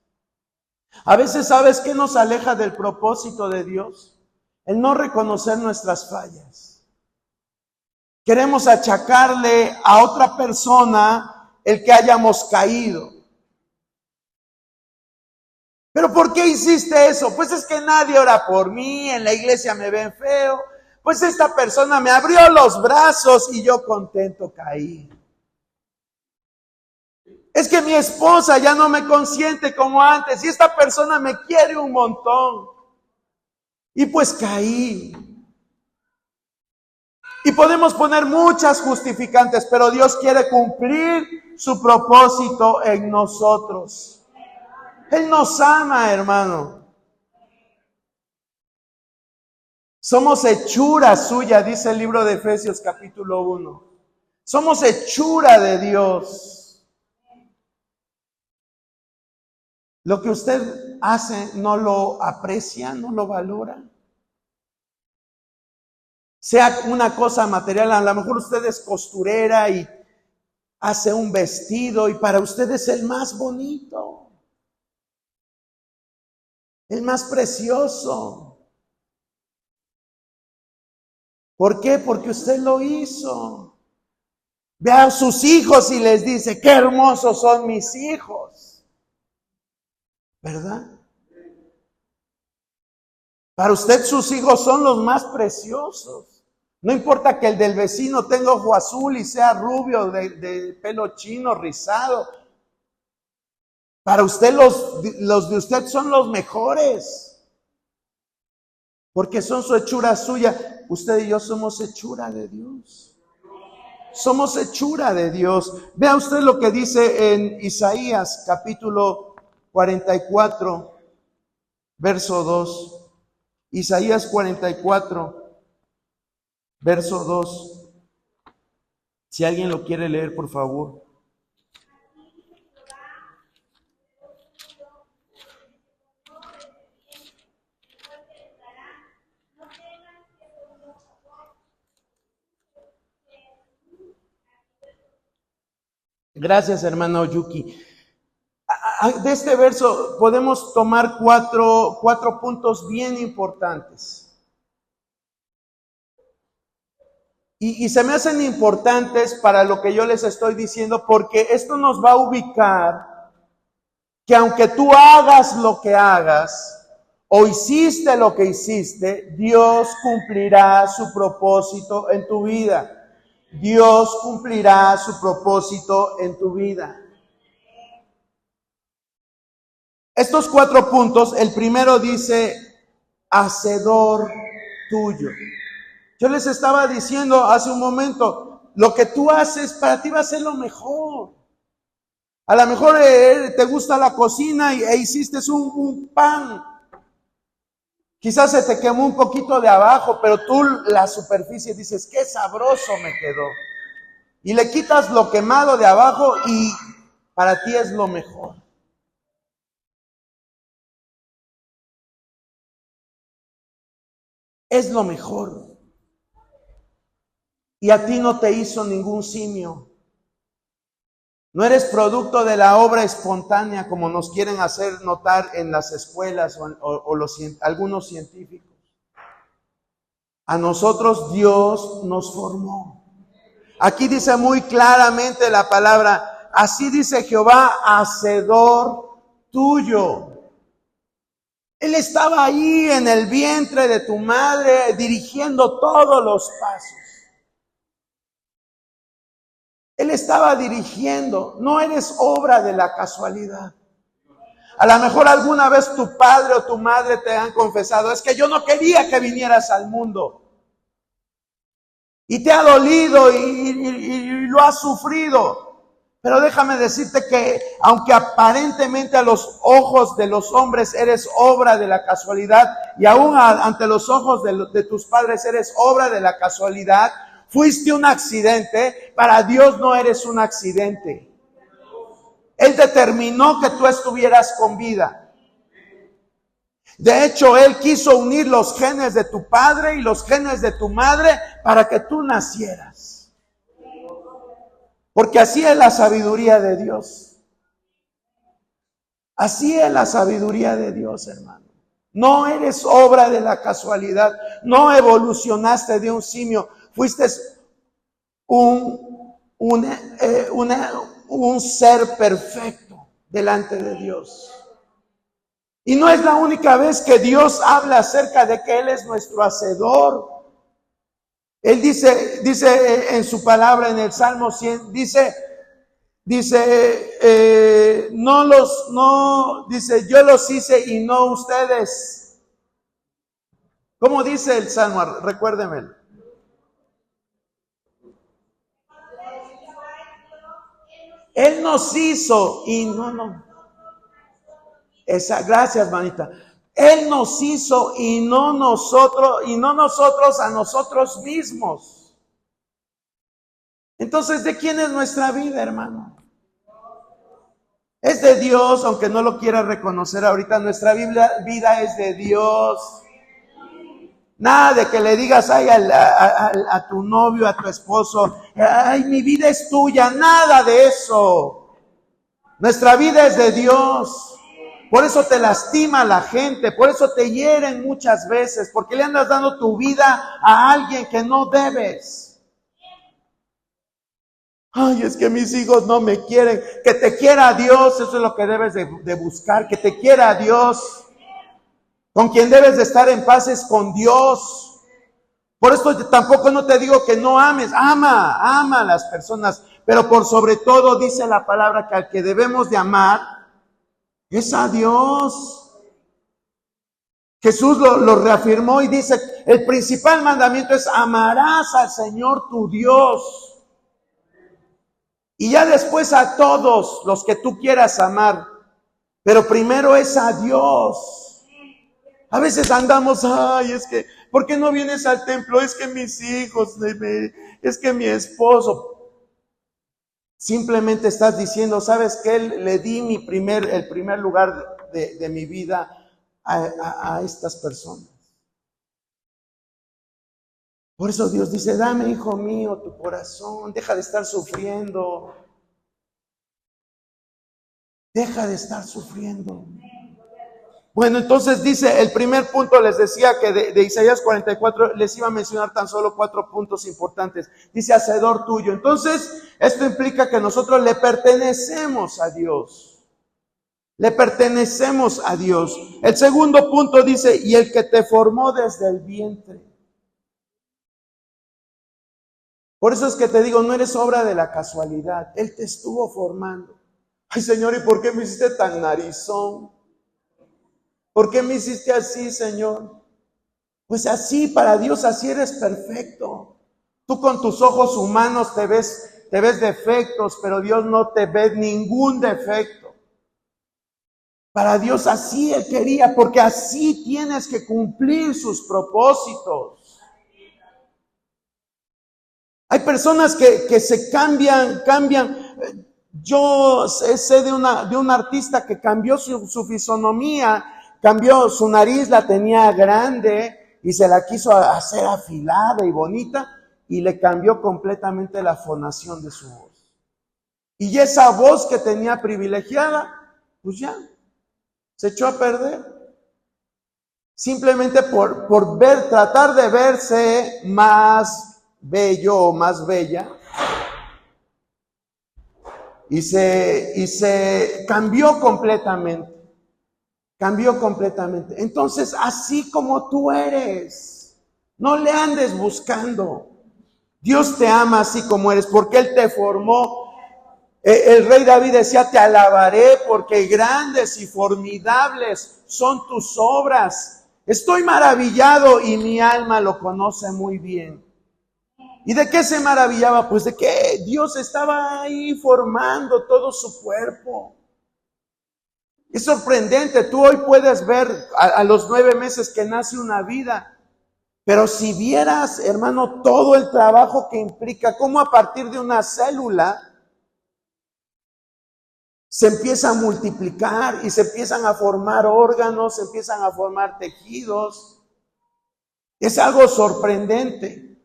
A veces, ¿sabes qué nos aleja del propósito de Dios? El no reconocer nuestras fallas. Queremos achacarle a otra persona el que hayamos caído. ¿Pero por qué hiciste eso? Pues es que nadie ora por mí, en la iglesia me ven feo. Pues esta persona me abrió los brazos y yo contento caí. Es que mi esposa ya no me consiente como antes y esta persona me quiere un montón. Y pues caí. Y podemos poner muchas justificantes, pero Dios quiere cumplir su propósito en nosotros. Él nos ama, hermano. Somos hechura suya, dice el libro de Efesios capítulo 1. Somos hechura de Dios. Lo que usted hace no lo aprecia, no lo valora. Sea una cosa material, a lo mejor usted es costurera y hace un vestido y para usted es el más bonito, el más precioso. ¿Por qué? Porque usted lo hizo. Ve a sus hijos y les dice, qué hermosos son mis hijos. ¿Verdad? Para usted sus hijos son los más preciosos. No importa que el del vecino tenga ojo azul y sea rubio, de pelo chino, rizado. Para usted los de usted son los mejores. Porque son su hechura suya. Usted y yo somos hechura de Dios. Somos hechura de Dios. Vea usted lo que dice en Isaías capítulo 44, verso 2. Isaías 44, verso 2. Si alguien lo quiere leer, por favor. Gracias, hermano Yuki. De este verso podemos tomar cuatro puntos bien importantes. Y se me hacen importantes para lo que yo les estoy diciendo, porque esto nos va a ubicar que aunque tú hagas lo que hagas o hiciste lo que hiciste, Dios cumplirá su propósito en tu vida. Dios cumplirá su propósito en tu vida. Estos 4 puntos, el primero dice, hacedor tuyo. Yo les estaba diciendo hace un momento, lo que tú haces para ti va a ser lo mejor. A lo mejor te gusta la cocina e hiciste un pan. Quizás se te quemó un poquito de abajo, pero tú la superficie dices, qué sabroso me quedó. Y le quitas lo quemado de abajo y para ti es lo mejor. Es lo mejor. Y a ti no te hizo ningún simio. No eres producto de la obra espontánea como nos quieren hacer notar en las escuelas o algunos científicos. A nosotros Dios nos formó. Aquí dice muy claramente la palabra, así dice Jehová, hacedor tuyo. Él estaba ahí en el vientre de tu madre dirigiendo todos los pasos. Él estaba dirigiendo, no eres obra de la casualidad. A lo mejor alguna vez tu padre o tu madre te han confesado, es que yo no quería que vinieras al mundo. Y te ha dolido y lo has sufrido. Pero déjame decirte que aunque aparentemente a los ojos de los hombres eres obra de la casualidad y aún ante los ojos de tus padres eres obra de la casualidad, fuiste un accidente, para Dios no eres un accidente. Él determinó que tú estuvieras con vida. De hecho, Él quiso unir los genes de tu padre y los genes de tu madre para que tú nacieras. Porque así es la sabiduría de Dios. Así es la sabiduría de Dios, hermano. No eres obra de la casualidad. No evolucionaste de un simio. Fuiste un ser perfecto delante de Dios. Y no es la única vez que Dios habla acerca de que Él es nuestro hacedor. Él dice en su palabra en el Salmo 100, dice, yo los hice y no ustedes. ¿Cómo dice el Salmo? Recuérdemelo. Él nos hizo y no. Gracias, manita. Él nos hizo y no nosotros a nosotros mismos. Entonces, ¿de quién es nuestra vida, hermano? Es de Dios, aunque no lo quiera reconocer ahorita. Nuestra vida es de Dios. Nada de que le digas a tu novio, a tu esposo, ay, mi vida es tuya. Nada de eso. Nuestra vida es de Dios. Por eso te lastima la gente, por eso te hieren muchas veces, porque le andas dando tu vida a alguien que no debes. Ay, es que mis hijos no me quieren. Que te quiera Dios, eso es lo que debes de buscar, que te quiera Dios. Con quien debes de estar en paz es con Dios. Por esto tampoco no te digo que no ames, ama a las personas, pero por sobre todo dice la palabra que al que debemos de amar es a Dios. Jesús lo reafirmó y dice, el principal mandamiento es amarás al Señor tu Dios. Y ya después a todos los que tú quieras amar, pero primero es a Dios. A veces andamos, ay, es que, ¿por qué no vienes al templo? Es que mis hijos, es que mi esposo. Simplemente estás diciendo, ¿sabes qué? Le di el primer lugar de mi vida a estas personas. Por eso Dios dice, dame, hijo mío, tu corazón, deja de estar sufriendo. Deja de estar sufriendo. Bueno, entonces dice, el primer punto les decía que de Isaías 44 les iba a mencionar tan solo 4 puntos importantes. Dice, hacedor tuyo. Entonces, esto implica que nosotros le pertenecemos a Dios. Le pertenecemos a Dios. El segundo punto dice, y el que te formó desde el vientre. Por eso es que te digo, no eres obra de la casualidad. Él te estuvo formando. Ay, Señor, ¿y por qué me hiciste tan narizón? ¿Por qué me hiciste así, Señor? Pues así, para Dios, así eres perfecto. Tú con tus ojos humanos te ves defectos, pero Dios no te ve ningún defecto. Para Dios así Él quería, porque así tienes que cumplir sus propósitos. Hay personas que se cambian. Yo sé de un artista que cambió su fisonomía, cambió su nariz, la tenía grande y se la quiso hacer afilada y bonita y le cambió completamente la fonación de su voz. Y esa voz que tenía privilegiada, pues ya, se echó a perder. Simplemente por tratar de verse más bello o más bella. Y se cambió completamente. Cambió completamente. Entonces, así como tú eres, no le andes buscando. Dios te ama así como eres, porque Él te formó. El rey David decía, te alabaré porque grandes y formidables son tus obras. Estoy maravillado y mi alma lo conoce muy bien. ¿Y de qué se maravillaba? Pues de que Dios estaba ahí formando todo su cuerpo. Es sorprendente, tú hoy puedes ver a los 9 meses que nace una vida, pero si vieras, hermano, todo el trabajo que implica, cómo a partir de una célula se empieza a multiplicar y se empiezan a formar órganos, se empiezan a formar tejidos. Es algo sorprendente.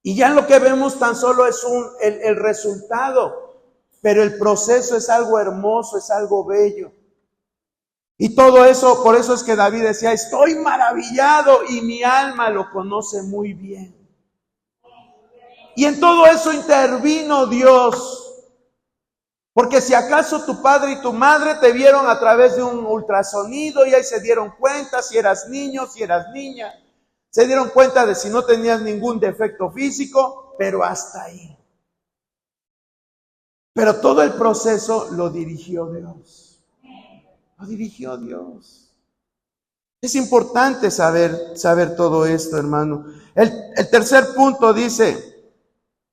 Y ya lo que vemos tan solo es el resultado, pero el proceso es algo hermoso, es algo bello. Y todo eso, por eso es que David decía, estoy maravillado y mi alma lo conoce muy bien. Y en todo eso intervino Dios. Porque si acaso tu padre y tu madre te vieron a través de un ultrasonido y ahí se dieron cuenta si eras niño, si eras niña. Se dieron cuenta de si no tenías ningún defecto físico, pero hasta ahí. Pero todo el proceso lo dirigió Dios. Lo dirigió Dios. Es importante saber todo esto, hermano. El tercer punto dice,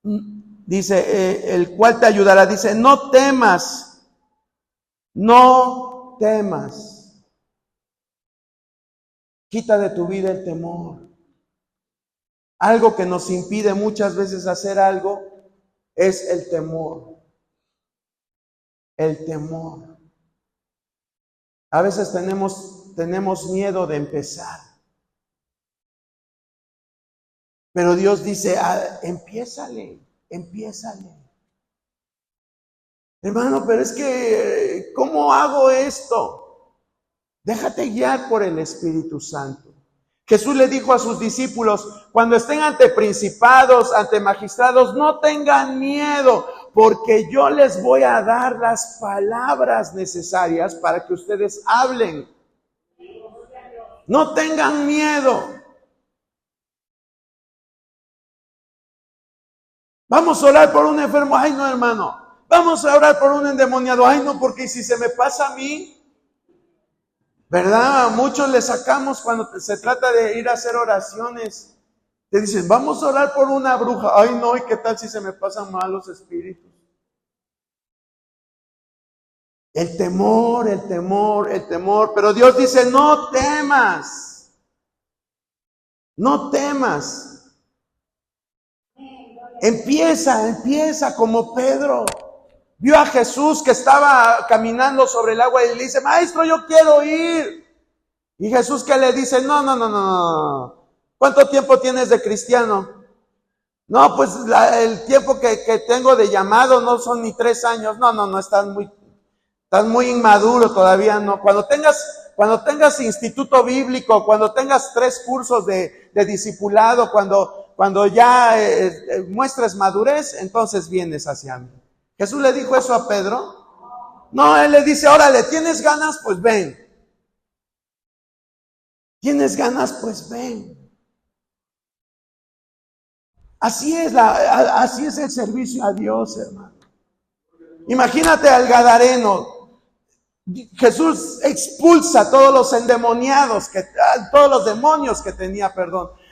el cual te ayudará. Dice, no temas, no temas. Quita de tu vida el temor. Algo que nos impide muchas veces hacer algo es el temor. El temor. A veces tenemos miedo de empezar. Pero Dios dice, empiézale. Hermano, pero es que, ¿cómo hago esto? Déjate guiar por el Espíritu Santo. Jesús le dijo a sus discípulos, cuando estén ante principados, ante magistrados, no tengan miedo, porque yo les voy a dar las palabras necesarias para que ustedes hablen. No tengan miedo. Vamos a orar por un enfermo. Ay, no, hermano. Vamos a orar por un endemoniado. Ay, no, porque si se me pasa a mí, ¿verdad? A muchos le sacamos cuando se trata de ir a hacer oraciones. Te dicen, vamos a orar por una bruja. Ay, no, ¿y qué tal si se me pasan malos espíritus? El temor, el temor, el temor. Pero Dios dice, no temas. No temas. Empieza como Pedro. Vio a Jesús que estaba caminando sobre el agua y le dice, maestro, yo quiero ir. Y Jesús que le dice, no. ¿Cuánto tiempo tienes de cristiano? No, pues el tiempo que tengo de llamado no son ni 3 años. No, estás muy inmaduro todavía, no. Cuando tengas instituto bíblico, cuando tengas 3 cursos de discipulado, cuando ya muestres madurez, entonces vienes hacia mí. ¿Jesús le dijo eso a Pedro? No, él le dice, órale, ¿tienes ganas? Pues ven. ¿Tienes ganas? Pues ven. Así es el servicio a Dios, hermano. Imagínate al gadareno. Jesús expulsa a todos los endemoniados, todos los demonios que tenía,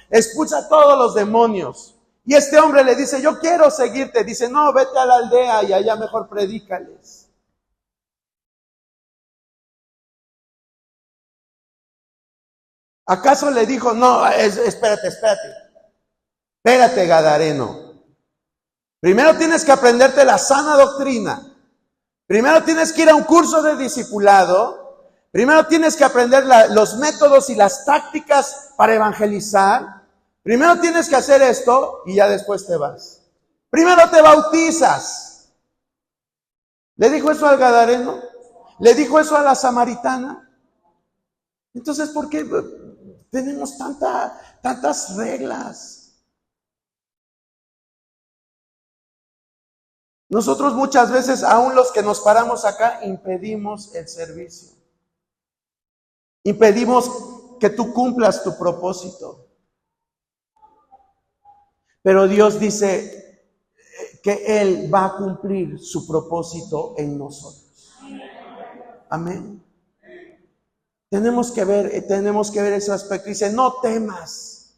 expulsa a todos los demonios. Y este hombre le dice, yo quiero seguirte. Dice, no, vete a la aldea y allá mejor predícales. ¿Acaso le dijo, no, espérate, gadareno? Primero tienes que aprenderte la sana doctrina. Primero tienes que ir a un curso de discipulado. Primero tienes que aprender los métodos y las tácticas para evangelizar. Primero tienes que hacer esto y ya después te vas. Primero te bautizas. ¿Le dijo eso al gadareno? ¿Le dijo eso a la samaritana? Entonces, ¿por qué tenemos tantas reglas? Nosotros muchas veces, aún los que nos paramos acá, impedimos el servicio. Impedimos que tú cumplas tu propósito. Pero Dios dice que Él va a cumplir su propósito en nosotros. Amén. Tenemos que ver ese aspecto. Dice, no temas.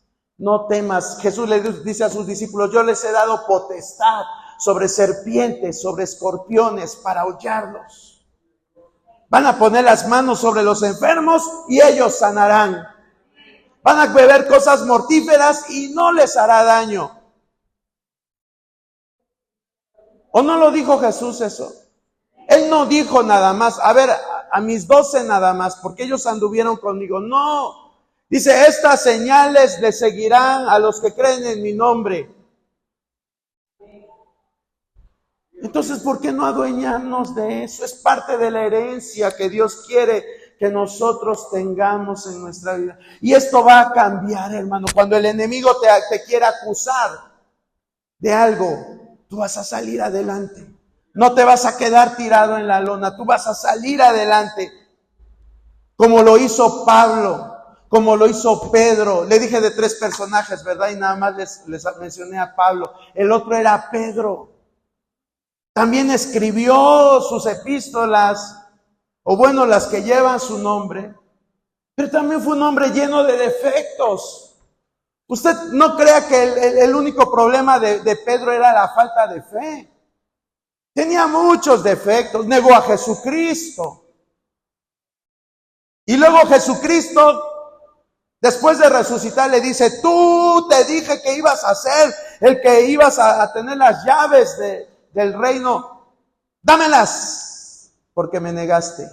Jesús le dice a sus discípulos, yo les he dado potestad sobre serpientes, sobre escorpiones, para hollarlos. Van a poner las manos sobre los enfermos y ellos sanarán. Van a beber cosas mortíferas y no les hará daño. ¿O no lo dijo Jesús eso? Él no dijo nada más, a ver, a mis 12 nada más, porque ellos anduvieron conmigo. No, dice, estas señales le seguirán a los que creen en mi nombre. Entonces, ¿por qué no adueñarnos de eso? Es parte de la herencia que Dios quiere que nosotros tengamos en nuestra vida. Y esto va a cambiar, hermano. Cuando el enemigo te quiera acusar de algo, tú vas a salir adelante. No te vas a quedar tirado en la lona. Tú vas a salir adelante. Como lo hizo Pablo, como lo hizo Pedro. Le dije de 3 personajes, ¿verdad? Y nada más les mencioné a Pablo. El otro era Pedro. También escribió sus epístolas, o bueno, las que llevan su nombre. Pero también fue un hombre lleno de defectos. Usted no crea que el único problema de Pedro era la falta de fe. Tenía muchos defectos, negó a Jesucristo. Y luego Jesucristo, después de resucitar, le dice, tú te dije que ibas a ser el que ibas a tener las llaves del reino. Dámelas, porque me negaste.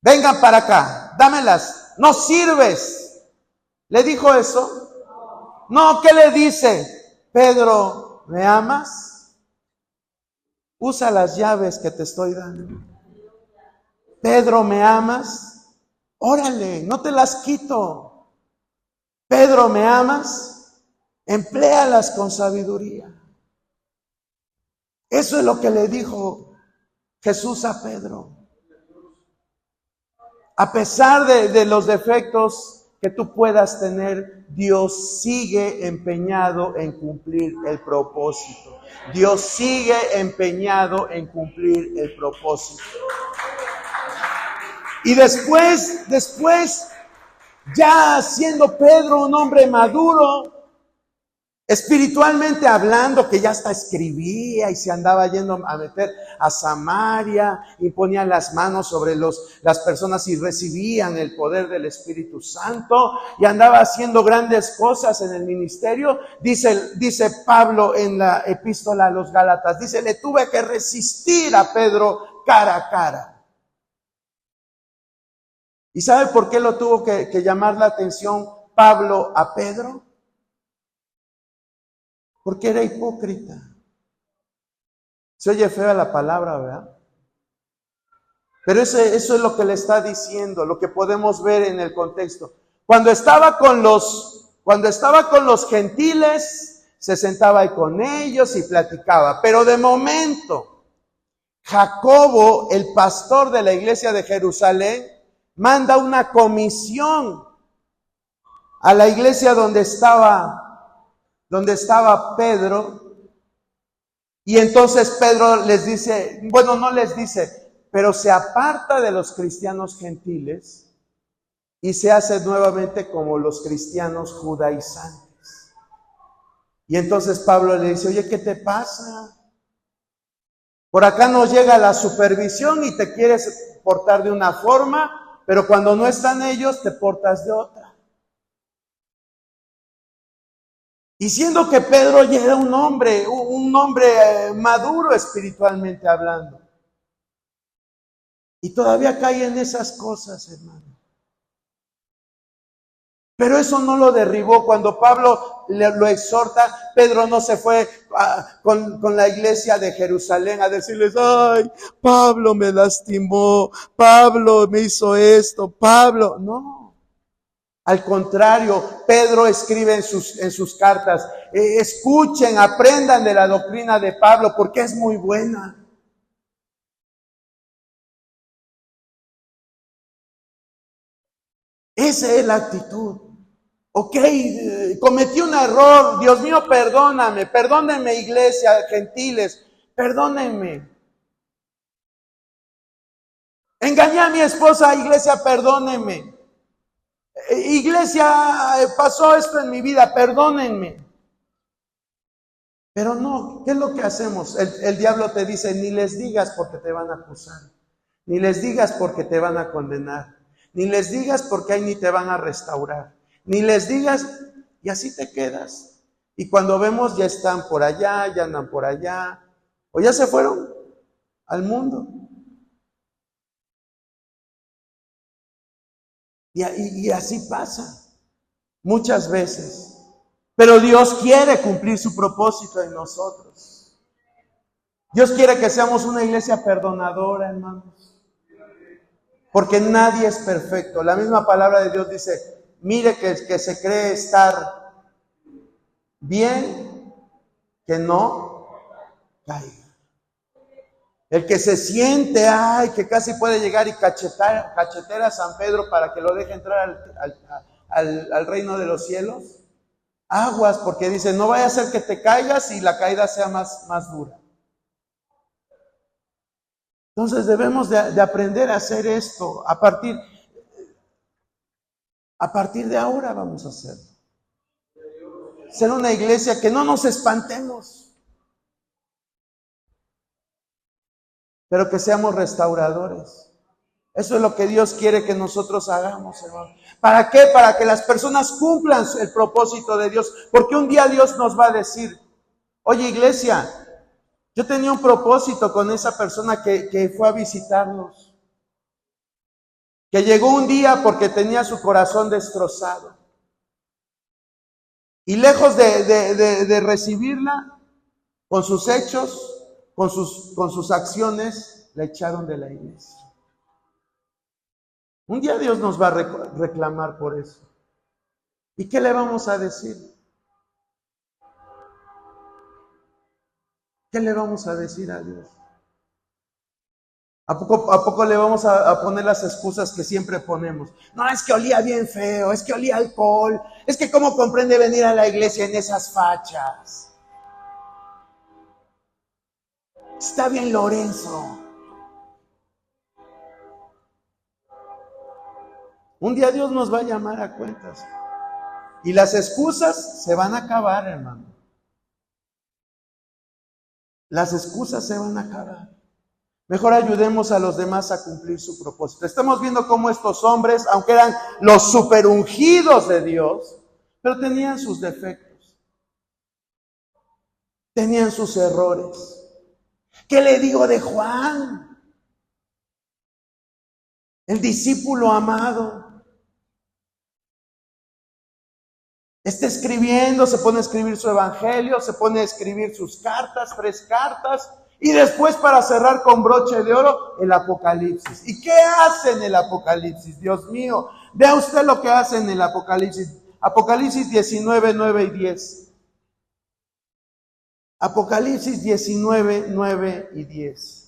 Vengan para acá, dámelas, no sirves. ¿Le dijo eso? No, ¿qué le dice? Pedro, ¿me amas? Usa las llaves que te estoy dando. Pedro, ¿me amas? Órale, no te las quito. Pedro, ¿me amas? Empléalas con sabiduría. Eso es lo que le dijo Jesús a Pedro. A pesar de los defectos que tú puedas tener, Dios sigue empeñado en cumplir el propósito. Dios sigue empeñado en cumplir el propósito. Y después, ya siendo Pedro un hombre maduro, espiritualmente hablando, que ya hasta escribía y se andaba yendo a meter a Samaria y ponía las manos sobre las personas y recibían el poder del Espíritu Santo y andaba haciendo grandes cosas en el ministerio. Dice Pablo en la epístola a los Gálatas, dice, le tuve que resistir a Pedro cara a cara. ¿Y sabe por qué lo tuvo que llamar la atención Pablo a Pedro? Porque era hipócrita. Se oye fea la palabra, ¿verdad? Pero eso es lo que le está diciendo, lo que podemos ver en el contexto. Cuando estaba con los gentiles, se sentaba ahí con ellos y platicaba. Pero de momento, Jacobo, el pastor de la iglesia de Jerusalén, manda una comisión a la iglesia donde estaba Pedro, y entonces Pedro les dice, bueno, no les dice, pero se aparta de los cristianos gentiles y se hace nuevamente como los cristianos judaizantes. Y entonces Pablo le dice, oye, ¿qué te pasa? Por acá nos llega la supervisión y te quieres portar de una forma, pero cuando no están ellos te portas de otra. Y siendo que Pedro ya era un hombre maduro espiritualmente hablando. Y todavía cae en esas cosas, hermano. Pero eso no lo derribó. Cuando Pablo lo exhorta, Pedro no se fue con la iglesia de Jerusalén a decirles, ay, Pablo me lastimó, Pablo me hizo esto, Pablo. No. Al contrario, Pedro escribe en sus cartas, escuchen, aprendan de la doctrina de Pablo porque es muy buena. Esa es la actitud. Ok, cometí un error, Dios mío, perdónenme iglesia, gentiles, perdónenme. Engañé a mi esposa, iglesia, perdónenme. Iglesia, pasó esto en mi vida, perdónenme. Pero no, ¿qué es lo que hacemos? El diablo te dice, ni les digas porque te van a acusar, ni les digas porque te van a condenar, ni les digas porque ahí ni te van a restaurar, ni les digas, y así te quedas. Y cuando vemos ya están por allá, ya andan por allá, o ya se fueron al mundo. Y así pasa muchas veces. Pero Dios quiere cumplir su propósito en nosotros. Dios quiere que seamos una iglesia perdonadora, hermanos. Porque nadie es perfecto. La misma palabra de Dios dice, mire que se cree estar bien, que no caiga. El que se siente, que casi puede llegar y cachetear a San Pedro para que lo deje entrar al reino de los cielos. Aguas, porque dice, no vaya a ser que te caigas y la caída sea más dura. Entonces debemos de aprender a hacer esto. A partir de ahora vamos a hacerlo. Ser una iglesia que no nos espantemos, pero que seamos restauradores. Eso es lo que Dios quiere que nosotros hagamos, hermano. ¿Para qué? Para que las personas cumplan el propósito de Dios. Porque un día Dios nos va a decir, oye iglesia, yo tenía un propósito con esa persona que fue a visitarnos. Que llegó un día porque tenía su corazón destrozado. Y lejos de recibirla con sus hechos, con sus acciones la echaron de la iglesia. Un día Dios nos va a reclamar por eso. ¿Y qué le vamos a decir? ¿Qué le vamos a decir a Dios? ¿A poco le vamos a poner las excusas que siempre ponemos? No, es que olía bien feo, es que olía alcohol, es que cómo comprende venir a la iglesia en esas fachas. Está bien Lorenzo. Un día Dios nos va a llamar a cuentas. Y las excusas se van a acabar, hermano. Las excusas se van a acabar. Mejor ayudemos a los demás a cumplir su propósito. Estamos viendo cómo estos hombres, aunque eran los superungidos de Dios, pero tenían sus defectos. Tenían sus errores. ¿Qué le digo de Juan? El discípulo amado. Está escribiendo, se pone a escribir su evangelio, se pone a escribir sus cartas, 3 cartas, y después para cerrar con broche de oro, el Apocalipsis. ¿Y qué hace en el Apocalipsis? Dios mío, vea usted lo que hace en el Apocalipsis. Apocalipsis 19, 9 y 10. Apocalipsis 19, 9 y 10.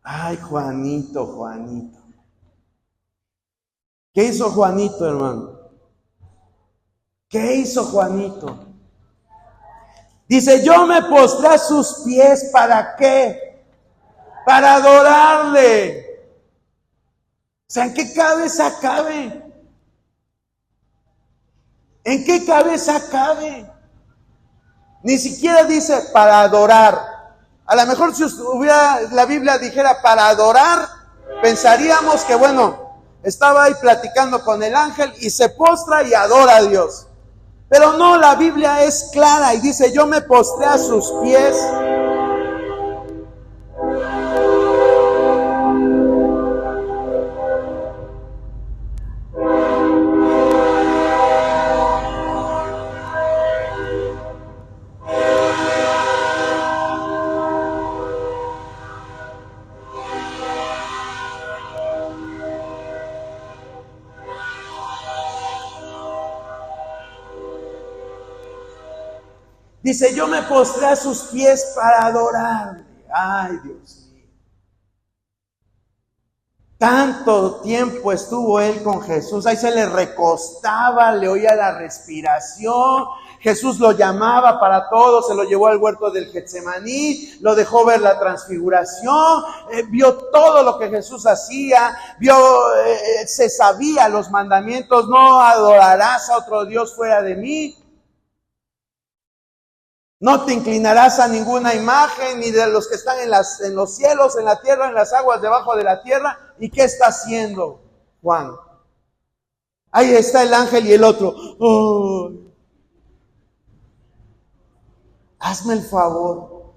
Ay, Juanito, Juanito. ¿Qué hizo Juanito, hermano? ¿Qué hizo Juanito? Dice, yo me postré a sus pies, ¿para qué? Para adorarle. O sea, ¿en qué cabeza cabe? ¿En qué cabeza cabe? Ni siquiera dice para adorar. A lo mejor si la Biblia dijera para adorar, pensaríamos que bueno, estaba ahí platicando con el ángel y se postra y adora a Dios. Pero no, la Biblia es clara y dice, yo me postré a sus pies. Dice, yo me postré a sus pies para adorarle. Ay, Dios mío. Tanto tiempo estuvo él con Jesús. Ahí se le recostaba, le oía la respiración. Jesús lo llamaba para todo, se lo llevó al huerto del Getsemaní, lo dejó ver la transfiguración, vio todo lo que Jesús hacía, se sabía los mandamientos, no adorarás a otro Dios fuera de mí. No te inclinarás a ninguna imagen, ni de los que están en los cielos, en la tierra, en las aguas debajo de la tierra. ¿Y qué está haciendo Juan? Ahí está el ángel y el otro. Oh, hazme el favor.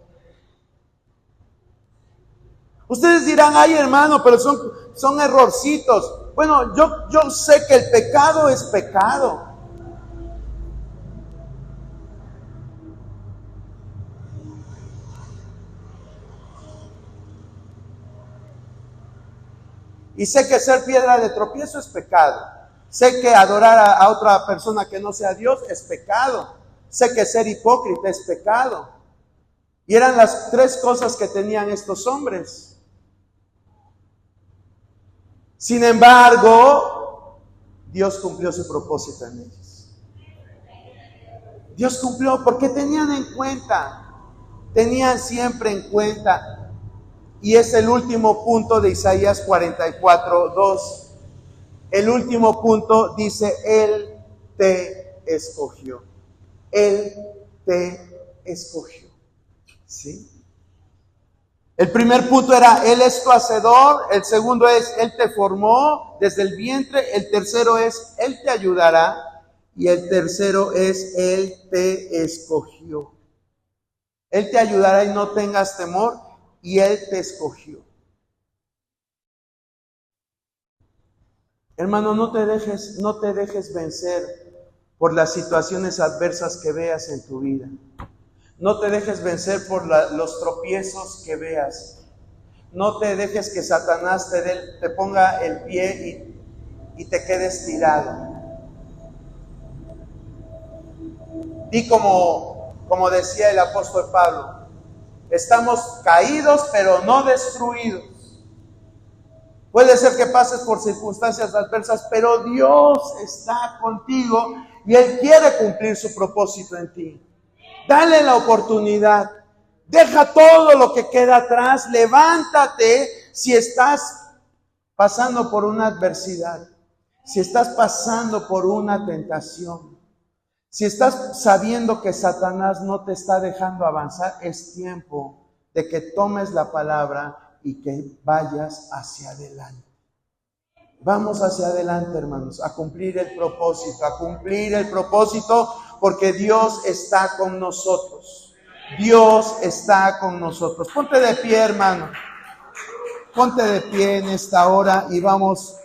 Ustedes dirán, ay hermano, pero son errorcitos. Bueno, yo sé que el pecado es pecado. Y sé que ser piedra de tropiezo es pecado. Sé que adorar a otra persona que no sea Dios es pecado. Sé que ser hipócrita es pecado. Y eran las 3 cosas que tenían estos hombres. Sin embargo, Dios cumplió su propósito en ellos. Dios cumplió porque tenían siempre en cuenta. Y es el último punto de Isaías 44:2. El último punto dice, Él te escogió. Él te escogió. ¿Sí? El primer punto era, Él es tu hacedor. El segundo es, Él te formó desde el vientre. El tercero es, Él te ayudará. Y el tercero es, Él te escogió. Él te ayudará y no tengas temor. Y Él te escogió. Hermano, no te dejes vencer por las situaciones adversas que veas en tu vida. No te dejes vencer por los tropiezos que veas. No te dejes que Satanás te ponga el pie y te quedes tirado. Di como decía el apóstol Pablo, estamos caídos pero no destruidos. Puede ser que pases por circunstancias adversas, pero Dios está contigo y Él quiere cumplir su propósito en ti. Dale la oportunidad. Deja todo lo que queda atrás. Levántate si estás pasando por una adversidad. Si estás pasando por una tentación. Si estás sabiendo que Satanás no te está dejando avanzar, es tiempo de que tomes la palabra y que vayas hacia adelante. Vamos hacia adelante, hermanos, a cumplir el propósito, porque Dios está con nosotros. Dios está con nosotros. Ponte de pie, hermano. Ponte de pie en esta hora y vamos